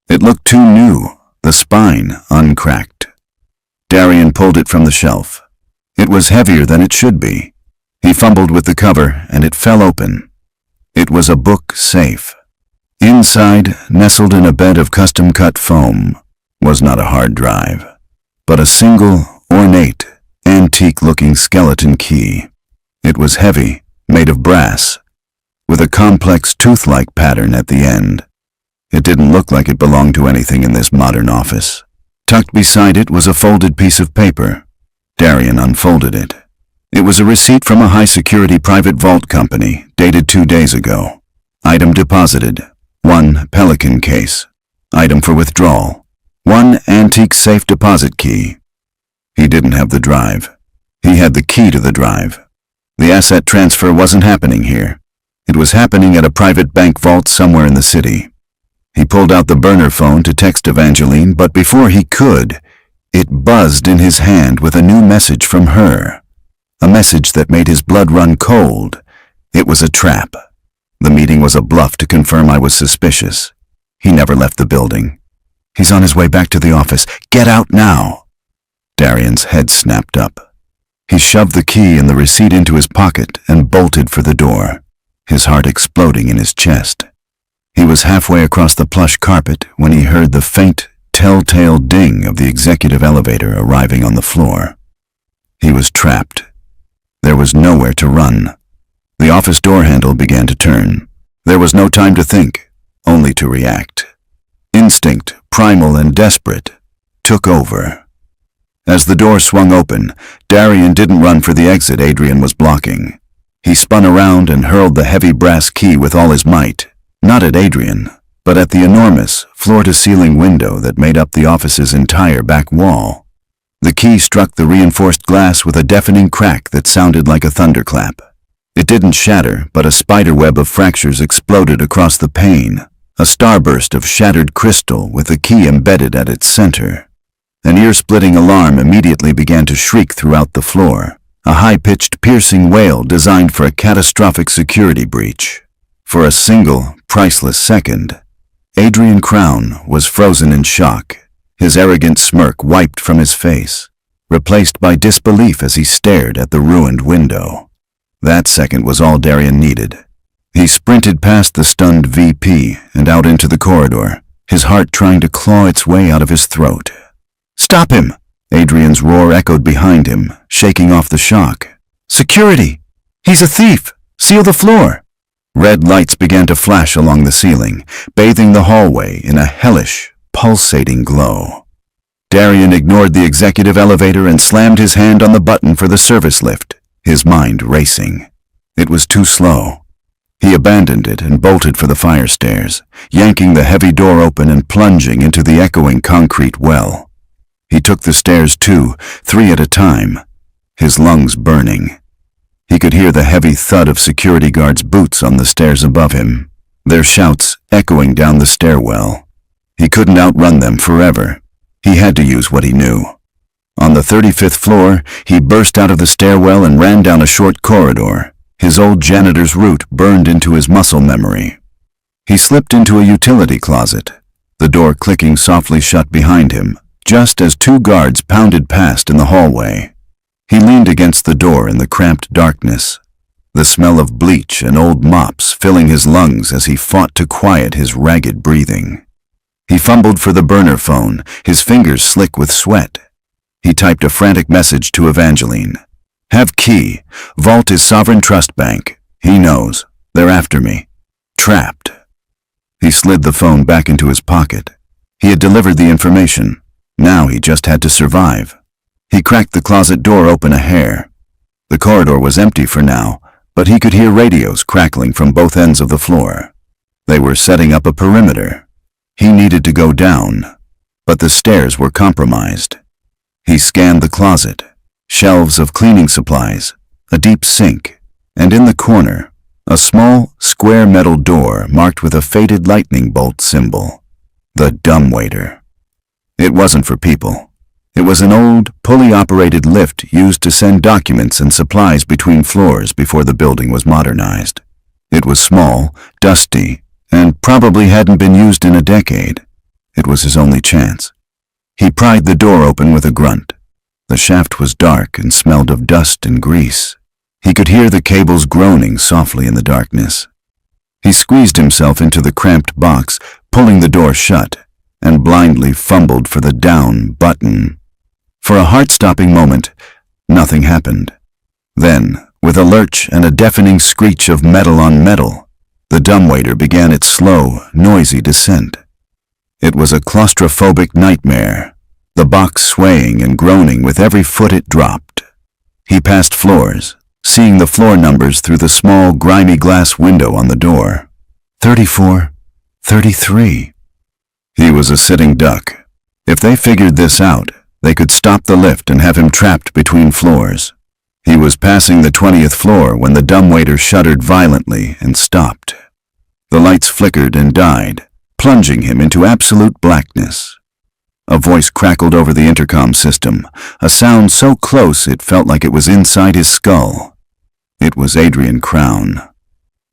It looked too new, the spine uncracked. Darian pulled it from the shelf. It was heavier than it should be. He fumbled with the cover, and it fell open. It was a book safe. Inside, nestled in a bed of custom-cut foam, was not a hard drive, but a single, ornate, antique-looking skeleton key. It was heavy, made of brass, with a complex tooth-like pattern at the end. It didn't look like it belonged to anything in this modern office. Tucked beside it was a folded piece of paper. Darian unfolded it. It was a receipt from a high-security private vault company, dated 2 days ago. Item deposited, 1 Pelican case. Item for withdrawal, 1 antique safe deposit key. He didn't have the drive. He had the key to the drive. The asset transfer wasn't happening here. It was happening at a private bank vault somewhere in the city. He pulled out the burner phone to text Evangeline, but before he could, it buzzed in his hand with a new message from her. A message that made his blood run cold. It was a trap. The meeting was a bluff to confirm I was suspicious. He never left the building. He's on his way back to the office. Get out now! Darian's head snapped up. He shoved the key and the receipt into his pocket and bolted for the door, his heart exploding in his chest. He was halfway across the plush carpet when he heard the faint, telltale ding of the executive elevator arriving on the floor. He was trapped. There was nowhere to run. The office door handle began to turn. There was no time to think, only to react. Instinct, primal and desperate, took over. As the door swung open, Darian didn't run for the exit Adrian was blocking. He spun around and hurled the heavy brass key with all his might, not at Adrian, but at the enormous, floor-to-ceiling window that made up the office's entire back wall. The key struck the reinforced glass with a deafening crack that sounded like a thunderclap. It didn't shatter, but a spiderweb of fractures exploded across the pane, a starburst of shattered crystal with the key embedded at its center. An ear-splitting alarm immediately began to shriek throughout the floor. a high-pitched, piercing wail designed for a catastrophic security breach. For a single, priceless second, Adrian Crown was frozen in shock, his arrogant smirk wiped from his face, replaced by disbelief as he stared at the ruined window. That second was all Darian needed. He sprinted past the stunned VP and out into the corridor, his heart trying to claw its way out of his throat. "Stop him!" Adrian's roar echoed behind him, shaking off the shock. "Security! He's a thief! Seal the floor!" Red lights began to flash along the ceiling, bathing the hallway in a hellish, pulsating glow. Darian ignored the executive elevator and slammed his hand on the button for the service lift, his mind racing. It was too slow. He abandoned it and bolted for the fire stairs, yanking the heavy door open and plunging into the echoing concrete well. He took the stairs 2, 3 at a time, his lungs burning. He could hear the heavy thud of security guards' boots on the stairs above him, their shouts echoing down the stairwell. He couldn't outrun them forever. He had to use what he knew. On the 35th floor, he burst out of the stairwell and ran down a short corridor, his old janitor's route burned into his muscle memory. He slipped into a utility closet, the door clicking softly shut behind him, just as 2 guards pounded past in the hallway. He leaned against the door in the cramped darkness, the smell of bleach and old mops filling his lungs as he fought to quiet his ragged breathing. He fumbled for the burner phone, his fingers slick with sweat. He typed a frantic message to Evangeline. "Have key. Vault is Sovereign Trust Bank. He knows. They're after me. Trapped." He slid the phone back into his pocket. He had delivered the information. Now he just had to survive. He cracked the closet door open a hair. The corridor was empty for now, but he could hear radios crackling from both ends of the floor. They were setting up a perimeter. He needed to go down, but the stairs were compromised. He scanned the closet, shelves of cleaning supplies, a deep sink, and in the corner, a small, square metal door marked with a faded lightning bolt symbol. The dumbwaiter. It wasn't for people. It was an old, pulley-operated lift used to send documents and supplies between floors before the building was modernized. It was small, dusty, and probably hadn't been used in a decade. It was his only chance. He pried the door open with a grunt. The shaft was dark and smelled of dust and grease. He could hear the cables groaning softly in the darkness. He squeezed himself into the cramped box, pulling the door shut, and blindly fumbled for the down button. For a heart-stopping moment, nothing happened. Then, with a lurch and a deafening screech of metal on metal, the dumbwaiter began its slow, noisy descent. It was a claustrophobic nightmare, the box swaying and groaning with every foot it dropped. He passed floors, seeing the floor numbers through the small, grimy glass window on the door. 34, 33. He was a sitting duck. If they figured this out, they could stop the lift and have him trapped between floors. He was passing the 20th floor when the dumbwaiter shuddered violently and stopped. The lights flickered and died, plunging him into absolute blackness. A voice crackled over the intercom system, a sound so close it felt like it was inside his skull. It was Adrian Crown.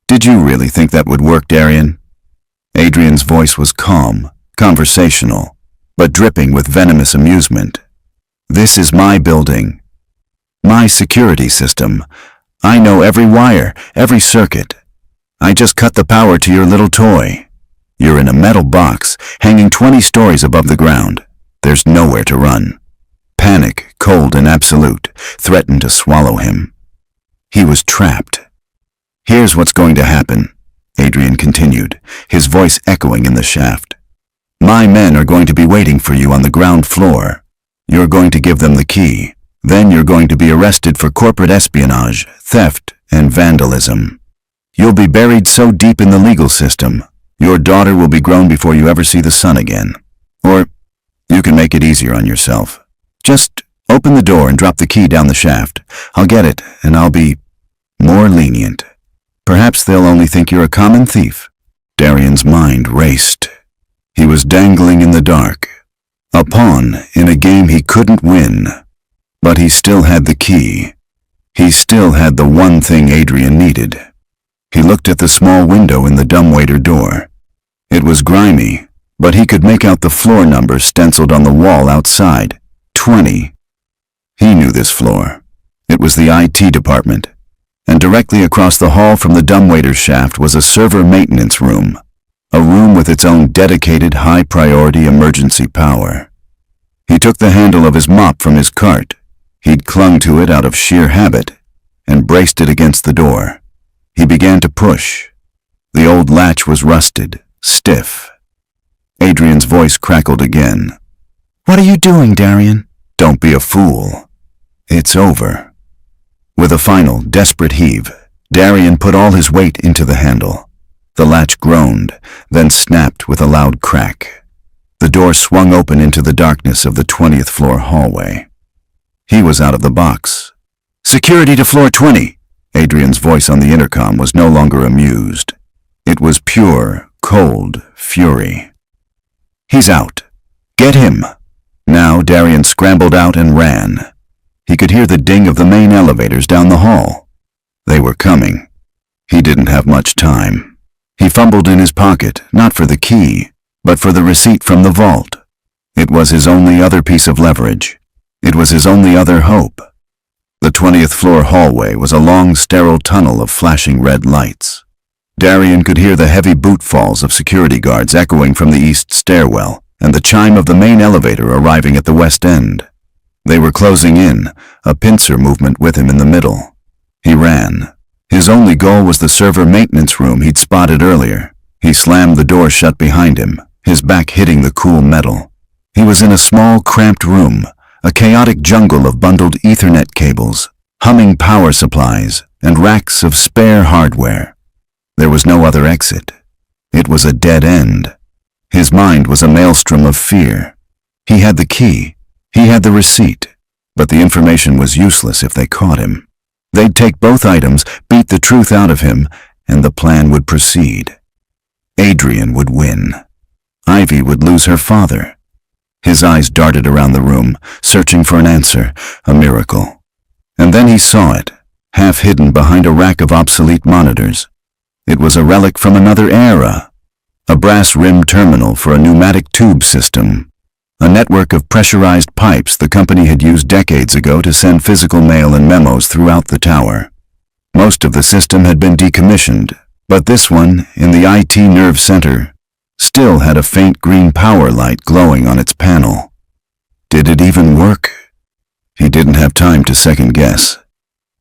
"Did you really think that would work, Darian?" Adrian's voice was calm, conversational, but dripping with venomous amusement. "This is my building. My security system. I know every wire, every circuit. I just cut the power to your little toy. You're in a metal box, hanging 20 stories above the ground. There's nowhere to run." Panic, cold and absolute, threatened to swallow him. He was trapped. "Here's what's going to happen," Adrian continued, his voice echoing in the shaft. "My men are going to be waiting for you on the ground floor. You're going to give them the key. Then you're going to be arrested for corporate espionage, theft, and vandalism. You'll be buried so deep in the legal system, your daughter will be grown before you ever see the sun again. Or you can make it easier on yourself. Just open the door and drop the key down the shaft. I'll get it, and I'll be more lenient. Perhaps they'll only think you're a common thief." Darian's mind raced. He was dangling in the dark, a pawn in a game he couldn't win, but he still had the key. He still had the one thing Adrian needed. He looked at the small window in the dumbwaiter door. It was grimy, but he could make out the floor number stenciled on the wall outside, 20. He knew this floor. It was the IT department, and directly across the hall from the dumbwaiter shaft was a server maintenance room, a room with its own dedicated high-priority emergency power. He took the handle of his mop from his cart. He'd clung to it out of sheer habit, and braced it against the door. He began to push. The old latch was rusted, stiff. Adrian's voice crackled again. "What are you doing, Darian?" "Don't be a fool. It's over." With a final, desperate heave, Darian put all his weight into the handle. The latch groaned, then snapped with a loud crack. The door swung open into the darkness of the 20th floor hallway. He was out of the box. "Security to floor 20!" Adrian's voice on the intercom was no longer amused. It was pure, cold fury. "He's out. Get him!" Now Darian scrambled out and ran. He could hear the ding of the main elevators down the hall. They were coming. He didn't have much time. He fumbled in his pocket, not for the key, but for the receipt from the vault. It was his only other piece of leverage. It was his only other hope. The 20th floor hallway was a long, sterile tunnel of flashing red lights. Darian could hear the heavy boot falls of security guards echoing from the east stairwell, and the chime of the main elevator arriving at the west end. They were closing in, a pincer movement with him in the middle. He ran. His only goal was the server maintenance room he'd spotted earlier. He slammed the door shut behind him, his back hitting the cool metal. He was in a small, cramped room, a chaotic jungle of bundled Ethernet cables, humming power supplies, and racks of spare hardware. There was no other exit. It was a dead end. His mind was a maelstrom of fear. He had the key. He had the receipt. But the information was useless if they caught him. They'd take both items, beat the truth out of him, and the plan would proceed. Adrian would win. Ivy would lose her father. His eyes darted around the room, searching for an answer, a miracle. And then he saw it, half hidden behind a rack of obsolete monitors. It was a relic from another era, a brass-rimmed terminal for a pneumatic tube system, a network of pressurized pipes the company had used decades ago to send physical mail and memos throughout the tower. Most of the system had been decommissioned, but this one, in the IT nerve center, still had a faint green power light glowing on its panel. Did it even work? He didn't have time to second guess.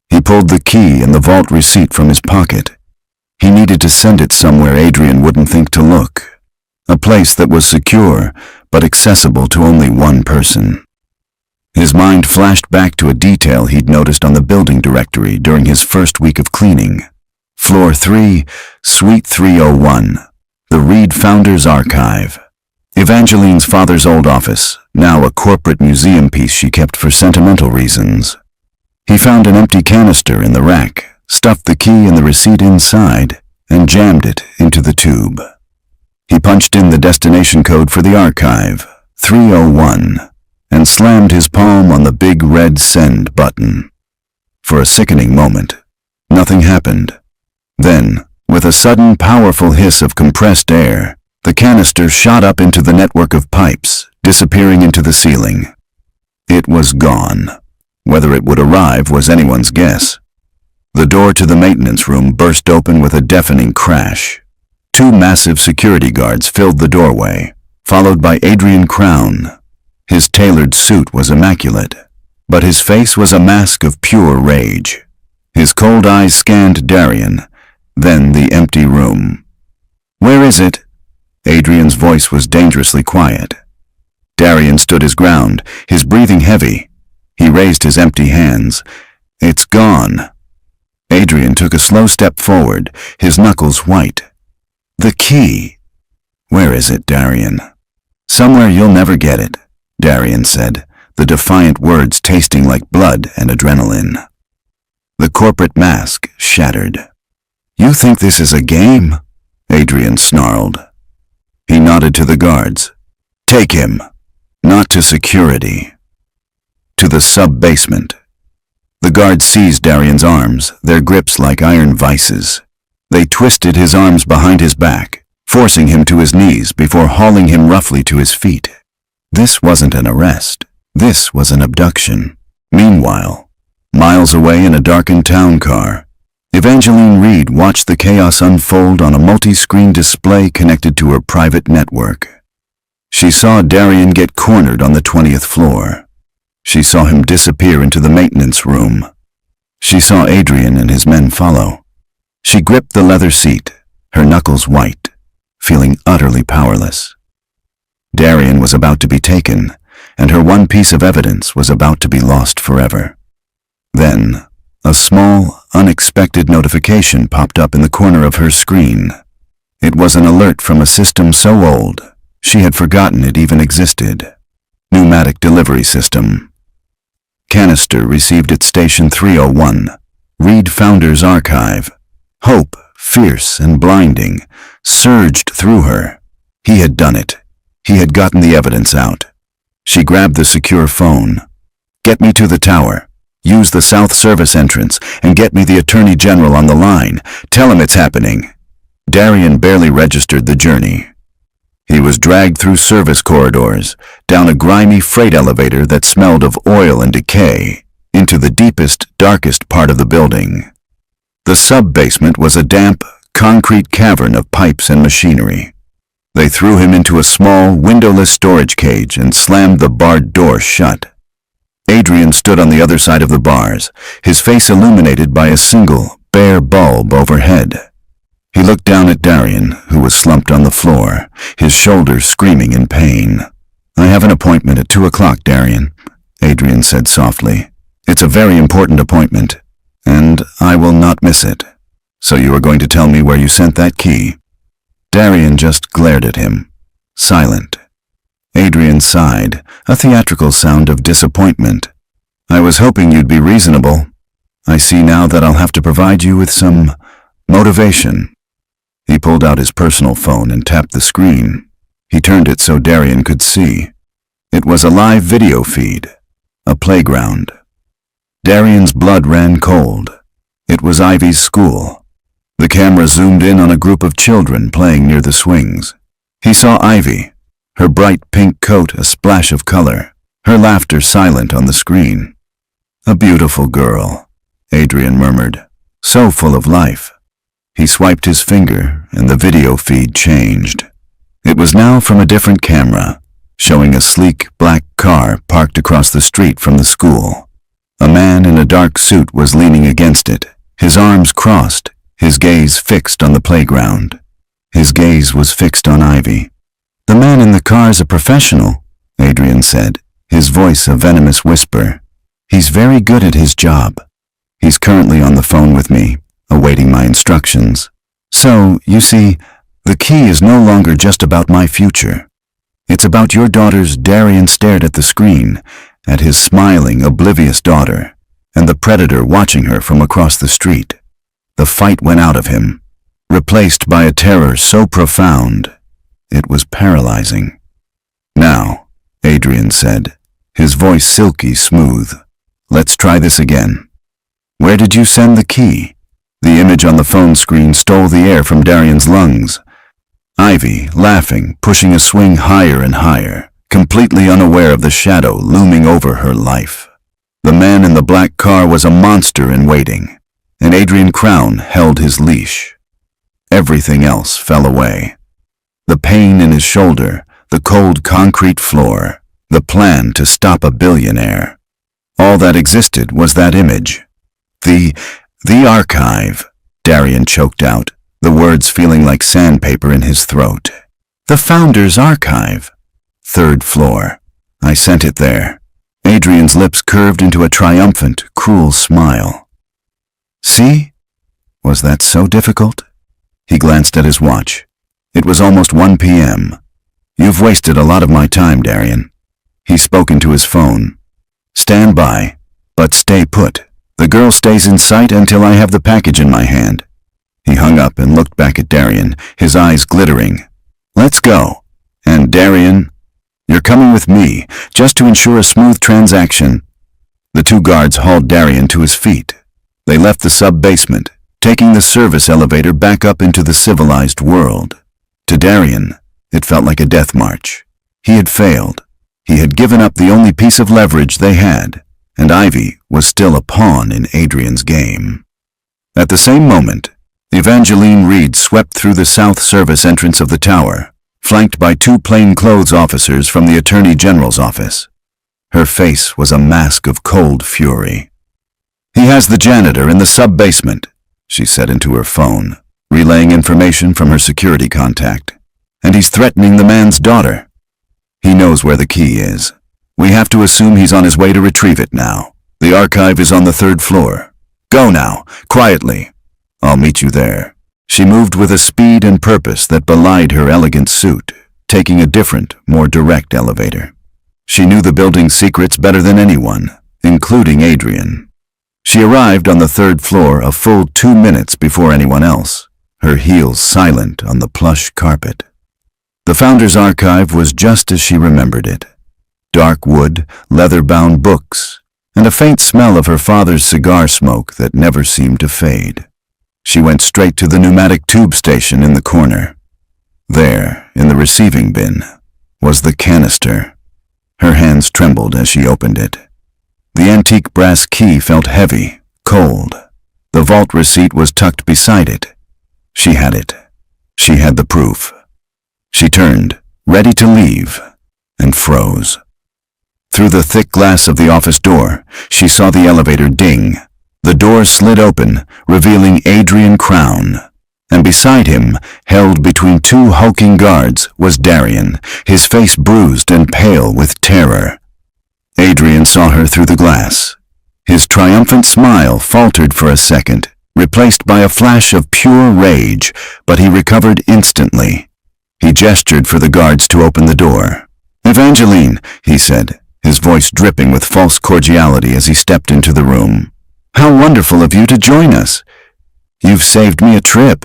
He pulled the key and the vault receipt from his pocket. He needed to send it somewhere Adrian wouldn't think to look. A place that was secure, but accessible to only one person. His mind flashed back to a detail he'd noticed on the building directory during his first week of cleaning. Floor 3, Suite 301, the Reed Founders Archive. Evangeline's father's old office, now a corporate museum piece she kept for sentimental reasons. He found an empty canister in the rack, stuffed the key and the receipt inside, and jammed it into the tube. He punched in the destination code for the archive, 301, and slammed his palm on the big red send button. For a sickening moment, nothing happened. Then, with a sudden powerful hiss of compressed air, the canister shot up into the network of pipes, disappearing into the ceiling. It was gone. Whether it would arrive was anyone's guess. The door to the maintenance room burst open with a deafening crash. Two massive security guards filled the doorway, followed by Adrian Crown. His tailored suit was immaculate, but his face was a mask of pure rage. His cold eyes scanned Darian, then the empty room. "Where is it?" Adrian's voice was dangerously quiet. Darian stood his ground, his breathing heavy. He raised his empty hands. "It's gone." Adrian took a slow step forward, his knuckles white. "The key." "Where is it, Darian?" "Somewhere you'll never get it," Darian said, the defiant words tasting like blood and adrenaline. The corporate mask shattered. "You think this is a game?" Adrian snarled. He nodded to the guards. "Take him. Not to security. To the sub-basement." The guards seized Darian's arms, their grips like iron vices. They twisted his arms behind his back, forcing him to his knees before hauling him roughly to his feet. This wasn't an arrest. This was an abduction. Meanwhile, miles away in a darkened town car, Evangeline Reed watched the chaos unfold on a multi-screen display connected to her private network. She saw Darian get cornered on the 20th floor. She saw him disappear into the maintenance room. She saw Adrian and his men follow. She gripped the leather seat, her knuckles white, feeling utterly powerless. Darian was about to be taken, and her one piece of evidence was about to be lost forever. Then, a small, unexpected notification popped up in the corner of her screen. It was an alert from a system so old, she had forgotten it even existed. Pneumatic delivery system. Canister received at Station 301. Reed Founder's archive. Hope, fierce and blinding, surged through her. He had done it. He had gotten the evidence out. She grabbed the secure phone. "Get me to the tower. Use the South Service entrance and get me the Attorney General on the line. Tell him it's happening." Darian barely registered the journey. He was dragged through service corridors, down a grimy freight elevator that smelled of oil and decay, into the deepest, darkest part of the building. The sub-basement was a damp, concrete cavern of pipes and machinery. They threw him into a small, windowless storage cage and slammed the barred door shut. Adrian stood on the other side of the bars, his face illuminated by a single, bare bulb overhead. He looked down at Darian, who was slumped on the floor, his shoulders screaming in pain. "I have an appointment at 2 o'clock, Darian," Adrian said softly. "It's a very important appointment, and I will not miss it. So you are going to tell me where you sent that key?" Darian just glared at him, silent. Adrian sighed, a theatrical sound of disappointment. "I was hoping you'd be reasonable. I see now that I'll have to provide you with some motivation." He pulled out his personal phone and tapped the screen. He turned it so Darian could see. It was a live video feed, a playground. Darian's blood ran cold. It was Ivy's school. The camera zoomed in on a group of children playing near the swings. He saw Ivy, her bright pink coat a splash of color, her laughter silent on the screen. "A beautiful girl," Adrian murmured, "so full of life." He swiped his finger, and the video feed changed. It was now from a different camera, showing a sleek, black car parked across the street from the school. A man in a dark suit was leaning against it, his arms crossed, his gaze fixed on the playground. His gaze was fixed on Ivy. "The man in the car is a professional," Adrian said, his voice a venomous whisper. "He's very good at his job. He's currently on the phone with me, awaiting my instructions. So, you see, the key is no longer just about my future. It's about your daughter's." Darian stared at the screen, at his smiling, oblivious daughter, and the predator watching her from across the street. The fight went out of him, replaced by a terror so profound, it was paralyzing. "Now," Adrian said, his voice silky smooth, "let's try this again. Where did you send the key?" The image on the phone screen stole the air from Darian's lungs. Ivy, laughing, pushing a swing higher and higher, completely unaware of the shadow looming over her life. The man in the black car was a monster in waiting, and Adrian Crown held his leash. Everything else fell away. The pain in his shoulder, the cold concrete floor, the plan to stop a billionaire. All that existed was that image. The archive," Darian choked out, the words feeling like sandpaper in his throat. "The Founder's archive. 3rd floor. I sent it there." Adrian's lips curved into a triumphant, cruel smile. "See? Was that so difficult?" He glanced at his watch. It was almost 1 p.m. "You've wasted a lot of my time, Darian." He spoke into his phone. "Stand by, but stay put. The girl stays in sight until I have the package in my hand." He hung up and looked back at Darian, his eyes glittering. "Let's go. And Darian, you're coming with me, just to ensure a smooth transaction." The two guards hauled Darian to his feet. They left the sub-basement, taking the service elevator back up into the civilized world. To Darian, it felt like a death march. He had failed. He had given up the only piece of leverage they had, and Ivy was still a pawn in Adrian's game. At the same moment, Evangeline Reed swept through the south service entrance of the tower, flanked by two plainclothes officers from the Attorney General's office. Her face was a mask of cold fury. "He has the janitor in the sub-basement," she said into her phone, relaying information from her security contact. "And he's threatening the man's daughter. He knows where the key is. We have to assume he's on his way to retrieve it now. The archive is on the 3rd floor. Go now, quietly. I'll meet you there." She moved with a speed and purpose that belied her elegant suit, taking a different, more direct elevator. She knew the building's secrets better than anyone, including Adrian. She arrived on the 3rd floor a full 2 minutes before anyone else, her heels silent on the plush carpet. The Founder's archive was just as she remembered it. Dark wood, leather-bound books, and a faint smell of her father's cigar smoke that never seemed to fade. She went straight to the pneumatic tube station in the corner. There, in the receiving bin, was the canister. Her hands trembled as she opened it. The antique brass key felt heavy, cold. The vault receipt was tucked beside it. She had it. She had the proof. She turned, ready to leave, and froze. Through the thick glass of the office door, she saw the elevator ding. The door slid open, revealing Adrian Crown. And beside him, held between two hulking guards, was Darian, his face bruised and pale with terror. Adrian saw her through the glass. His triumphant smile faltered for a second, replaced by a flash of pure rage, but he recovered instantly. He gestured for the guards to open the door. "Evangeline," he said, his voice dripping with false cordiality as he stepped into the room. "How wonderful of you to join us. You've saved me a trip.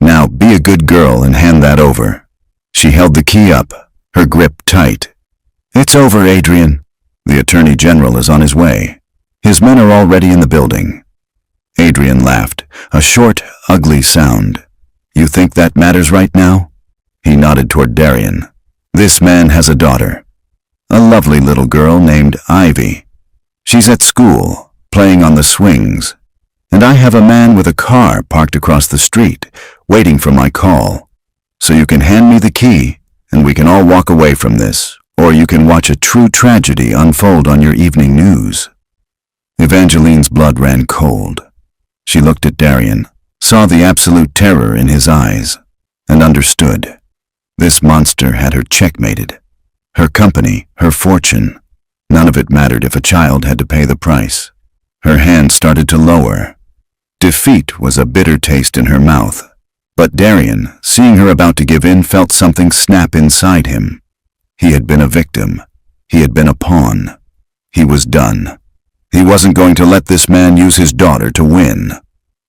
Now be a good girl and hand that over." She held the key up, her grip tight. "It's over, Adrian. The Attorney General is on his way. His men are already in the building." Adrian laughed, a short, ugly sound. "You think that matters right now?" He nodded toward Darian. "This man has a daughter. A lovely little girl named Ivy. She's at school, playing on the swings. And I have a man with a car parked across the street, waiting for my call. So you can hand me the key, and we can all walk away from this, or you can watch a true tragedy unfold on your evening news." Evangeline's blood ran cold. She looked at Darian, saw the absolute terror in his eyes, and understood. This monster had her checkmated. Her company, her fortune. None of it mattered if a child had to pay the price. Her hand started to lower. Defeat was a bitter taste in her mouth. But Darian, seeing her about to give in, felt something snap inside him. He had been a victim. He had been a pawn. He was done. He wasn't going to let this man use his daughter to win.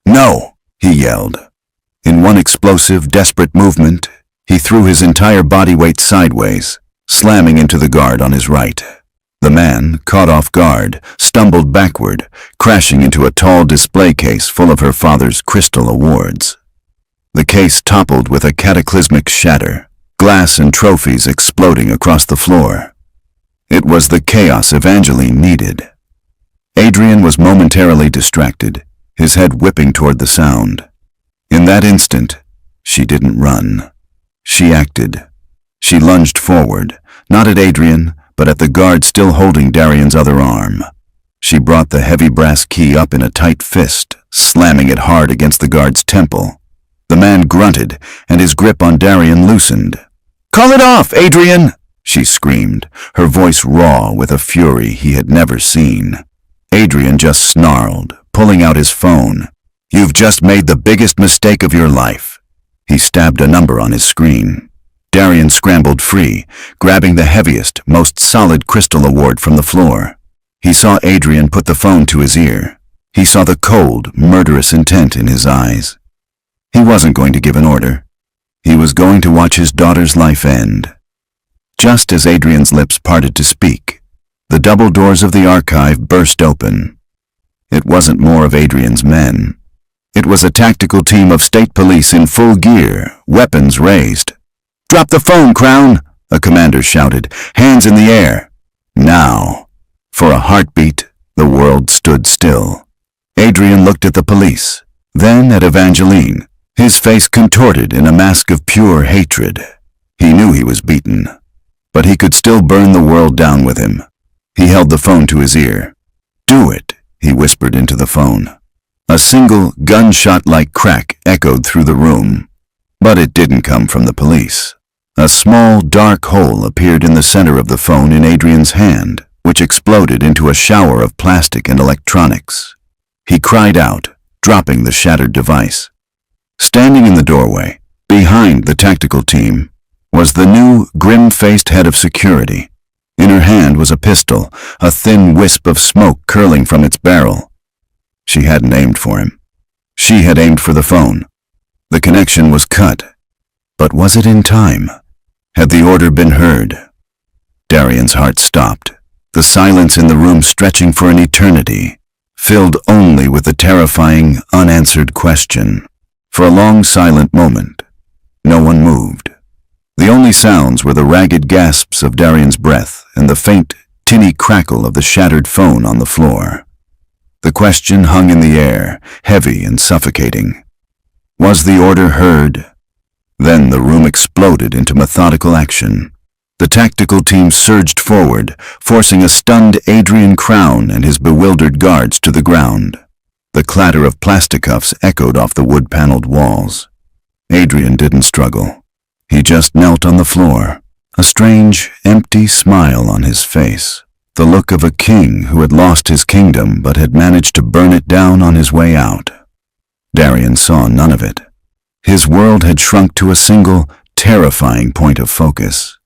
"No!" he yelled. In one explosive, desperate movement, he threw his entire body weight sideways, slamming into the guard on his right. The man, caught off guard, stumbled backward, crashing into a tall display case full of her father's crystal awards. The case toppled with a cataclysmic shatter, glass and trophies exploding across the floor. It was the chaos Evangeline needed. Adrian was momentarily distracted, his head whipping toward the sound. In that instant, she didn't run. She acted. She lunged forward, not at Adrian, but at the guard still holding Darian's other arm. She brought the heavy brass key up in a tight fist, slamming it hard against the guard's temple. The man grunted, and his grip on Darian loosened. "Call it off, Adrian!" she screamed, her voice raw with a fury he had never seen. Adrian just snarled, pulling out his phone. "You've just made the biggest mistake of your life." He stabbed a number on his screen. Darian scrambled free, grabbing the heaviest, most solid crystal award from the floor. He saw Adrian put the phone to his ear. He saw the cold, murderous intent in his eyes. He wasn't going to give an order. He was going to watch his daughter's life end. Just as Adrian's lips parted to speak, The double doors of the archive burst open. It wasn't more of Adrian's men. It was a tactical team of state police in full gear, weapons raised. "Drop the phone, Crown!" a commander shouted. "Hands in the air!" Now. For a heartbeat, the world stood still. Adrian looked at the police, then at Evangeline, his face contorted in a mask of pure hatred. He knew he was beaten, but he could still burn the world down with him. He held the phone to his ear. "Do it," he whispered into the phone. A single gunshot-like crack echoed through the room, but it didn't come from the police. A small, dark hole appeared in the center of the phone in Adrian's hand, which exploded into a shower of plastic and electronics. He cried out, dropping the shattered device. Standing in the doorway, behind the tactical team, was the new, grim-faced head of security. In her hand was a pistol, a thin wisp of smoke curling from its barrel. She hadn't aimed for him. She had aimed for the phone. The connection was cut. But was it in time? Had the order been heard? Darian's heart stopped, the silence in the room stretching for an eternity, filled only with the terrifying, unanswered question. For a long, silent moment, no one moved. The only sounds were the ragged gasps of Darian's breath and the faint, tinny crackle of the shattered phone on the floor. The question hung in the air, heavy and suffocating. Was the order heard? Then the room exploded into methodical action. The tactical team surged forward, forcing a stunned Adrian Crown and his bewildered guards to the ground. The clatter of plasticuffs echoed off the wood-paneled walls. Adrian didn't struggle. He just knelt on the floor, a strange, empty smile on his face, the look of a king who had lost his kingdom but had managed to burn it down on his way out. Darian saw none of it. His world had shrunk to a single, terrifying point of focus.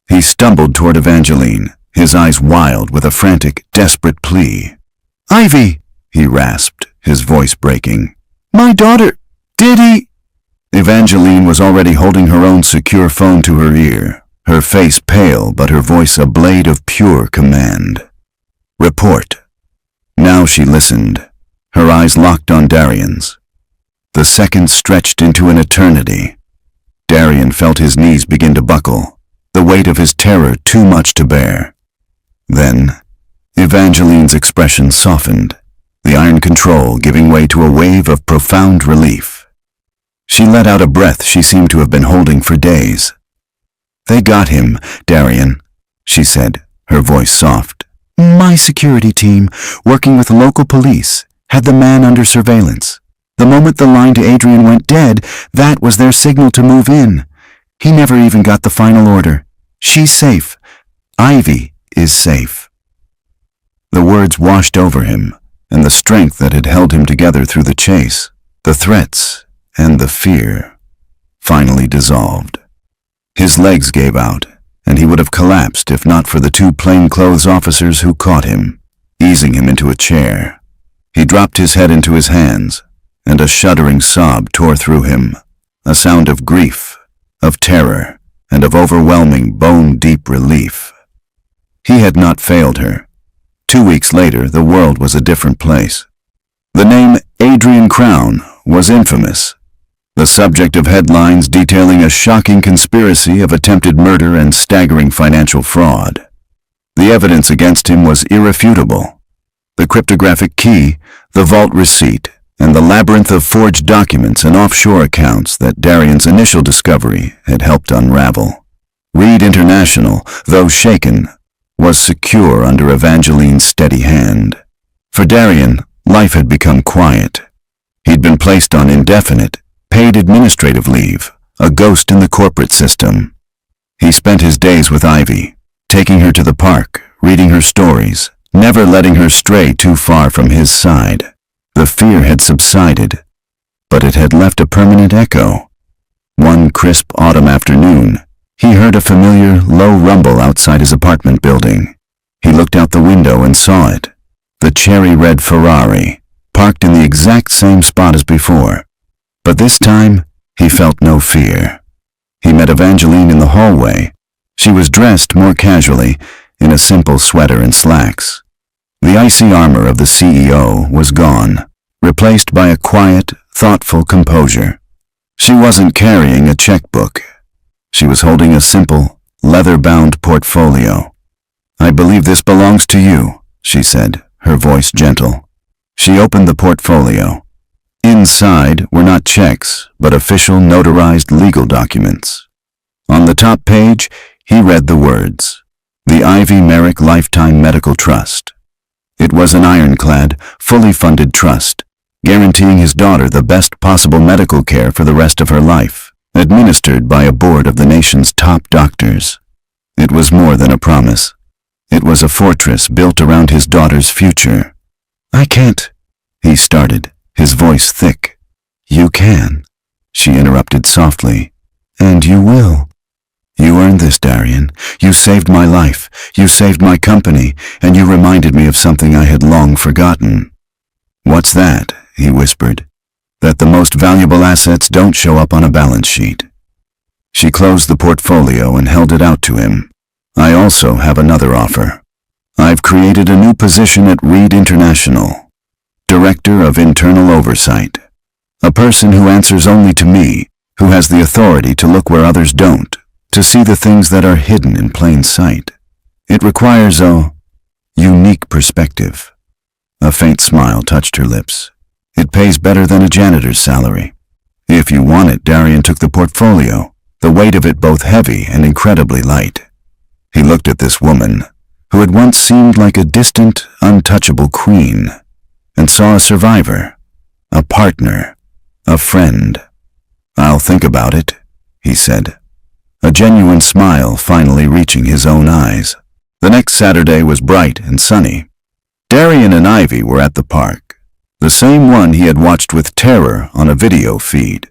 He stumbled toward Evangeline, his eyes wild with a frantic, desperate plea. "Ivy!" he rasped, his voice breaking. "My daughter! Did he—" Evangeline was already holding her own secure phone to her ear, her face pale but her voice a blade of pure command. "Report." Now she listened, her eyes locked on Darian's. The seconds stretched into an eternity. Darian felt his knees begin to buckle, the weight of his terror too much to bear. Then, Evangeline's expression softened, the iron control giving way to a wave of profound relief. She let out a breath she seemed to have been holding for days. "They got him, Darian," she said, her voice soft. "My security team, working with local police, had the man under surveillance. The moment the line to Adrian went dead, that was their signal to move in. He never even got the final order. She's safe. Ivy is safe." The words washed over him, and the strength that had held him together through the chase, the threats, and the fear, finally dissolved. His legs gave out, and he would have collapsed if not for the two plainclothes officers who caught him, easing him into a chair. He dropped his head into his hands, and a shuddering sob tore through him, a sound of grief, of terror, and of overwhelming, bone-deep relief. He had not failed her. 2 weeks later, the world was a different place. The name Adrian Crown was infamous, the subject of headlines detailing a shocking conspiracy of attempted murder and staggering financial fraud. The evidence against him was irrefutable. The cryptographic key, the vault receipt, and the labyrinth of forged documents and offshore accounts that Darian's initial discovery had helped unravel. Reed International, though shaken, was secure under Evangeline's steady hand. For Darian, life had become quiet. He'd been placed on indefinite, paid administrative leave, a ghost in the corporate system. He spent his days with Ivy, taking her to the park, reading her stories, never letting her stray too far from his side. The fear had subsided, but it had left a permanent echo. One crisp autumn afternoon, he heard a familiar, low rumble outside his apartment building. He looked out the window and saw it, the cherry-red Ferrari, parked in the exact same spot as before. But this time, he felt no fear. He met Evangeline in the hallway. She was dressed more casually, in a simple sweater and slacks. The icy armor of the CEO was gone, replaced by a quiet, thoughtful composure. She wasn't carrying a checkbook. She was holding a simple, leather-bound portfolio. "I believe this belongs to you," she said, her voice gentle. She opened the portfolio. Inside were not checks, but official notarized legal documents. On the top page, he read the words, "The Ivy Merrick Lifetime Medical Trust." It was an ironclad, fully funded trust, guaranteeing his daughter the best possible medical care for the rest of her life, administered by a board of the nation's top doctors. It was more than a promise. It was a fortress built around his daughter's future. "I can't," he started, his voice thick. "You can," she interrupted softly. "And you will. You earned this, Darian. You saved my life, you saved my company, and you reminded me of something I had long forgotten." "What's that?" he whispered. "That the most valuable assets don't show up on a balance sheet." She closed the portfolio and held it out to him. "I also have another offer. I've created a new position at Reed International, Director of Internal Oversight. A person who answers only to me, who has the authority to look where others don't, to see the things that are hidden in plain sight. It requires a unique perspective." A faint smile touched her lips. "It pays better than a janitor's salary." "If you want it," Darian took the portfolio, the weight of it both heavy and incredibly light. He looked at this woman, who had once seemed like a distant, untouchable queen, and saw a survivor, a partner, a friend. "I'll think about it," he said, a genuine smile finally reaching his own eyes. The next Saturday was bright and sunny. Darian and Ivy were at the park, the same one he had watched with terror on a video feed.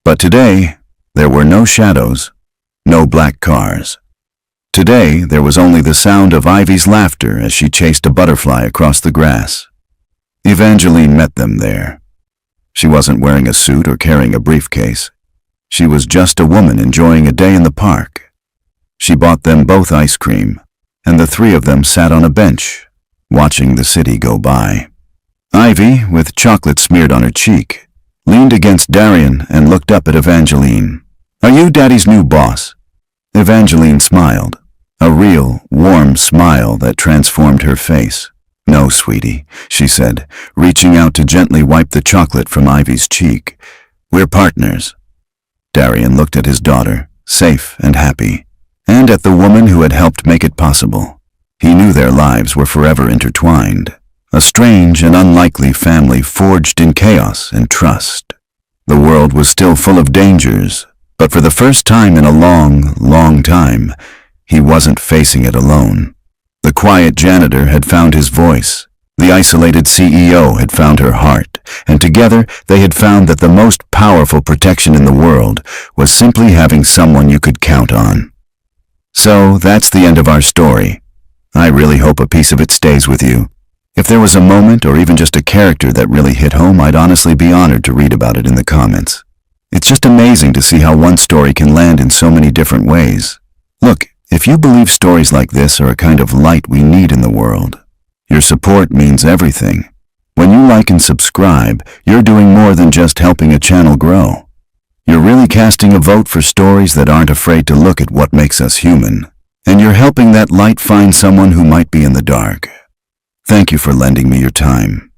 But today, there were no shadows, no black cars. Today, there was only the sound of Ivy's laughter as she chased a butterfly across the grass. Evangeline met them there. She wasn't wearing a suit or carrying a briefcase. She was just a woman enjoying a day in the park. She bought them both ice cream, and the three of them sat on a bench, watching the city go by. Ivy, with chocolate smeared on her cheek, leaned against Darian and looked up at Evangeline. "Are you Daddy's new boss?" Evangeline smiled, a real, warm smile that transformed her face. "No, sweetie," she said, reaching out to gently wipe the chocolate from Ivy's cheek. "We're partners." Darian looked at his daughter, safe and happy, and at the woman who had helped make it possible. He knew their lives were forever intertwined, a strange and unlikely family forged in chaos and trust. The world was still full of dangers, but for the first time in a long, long time, he wasn't facing it alone. The quiet janitor had found his voice. The isolated CEO had found her heart, and together they had found that the most powerful protection in the world was simply having someone you could count on. So that's the end of our story. I really hope a piece of it stays with you. If there was a moment or even just a character that really hit home, I'd honestly be honored to read about it in the comments. It's just amazing to see how one story can land in so many different ways. Look, if you believe stories like this are a kind of light we need in the world, your support means everything. When you like and subscribe, you're doing more than just helping a channel grow. You're really casting a vote for stories that aren't afraid to look at what makes us human. And you're helping that light find someone who might be in the dark. Thank you for lending me your time.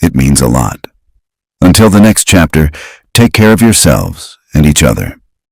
It means a lot. Until the next chapter, take care of yourselves and each other.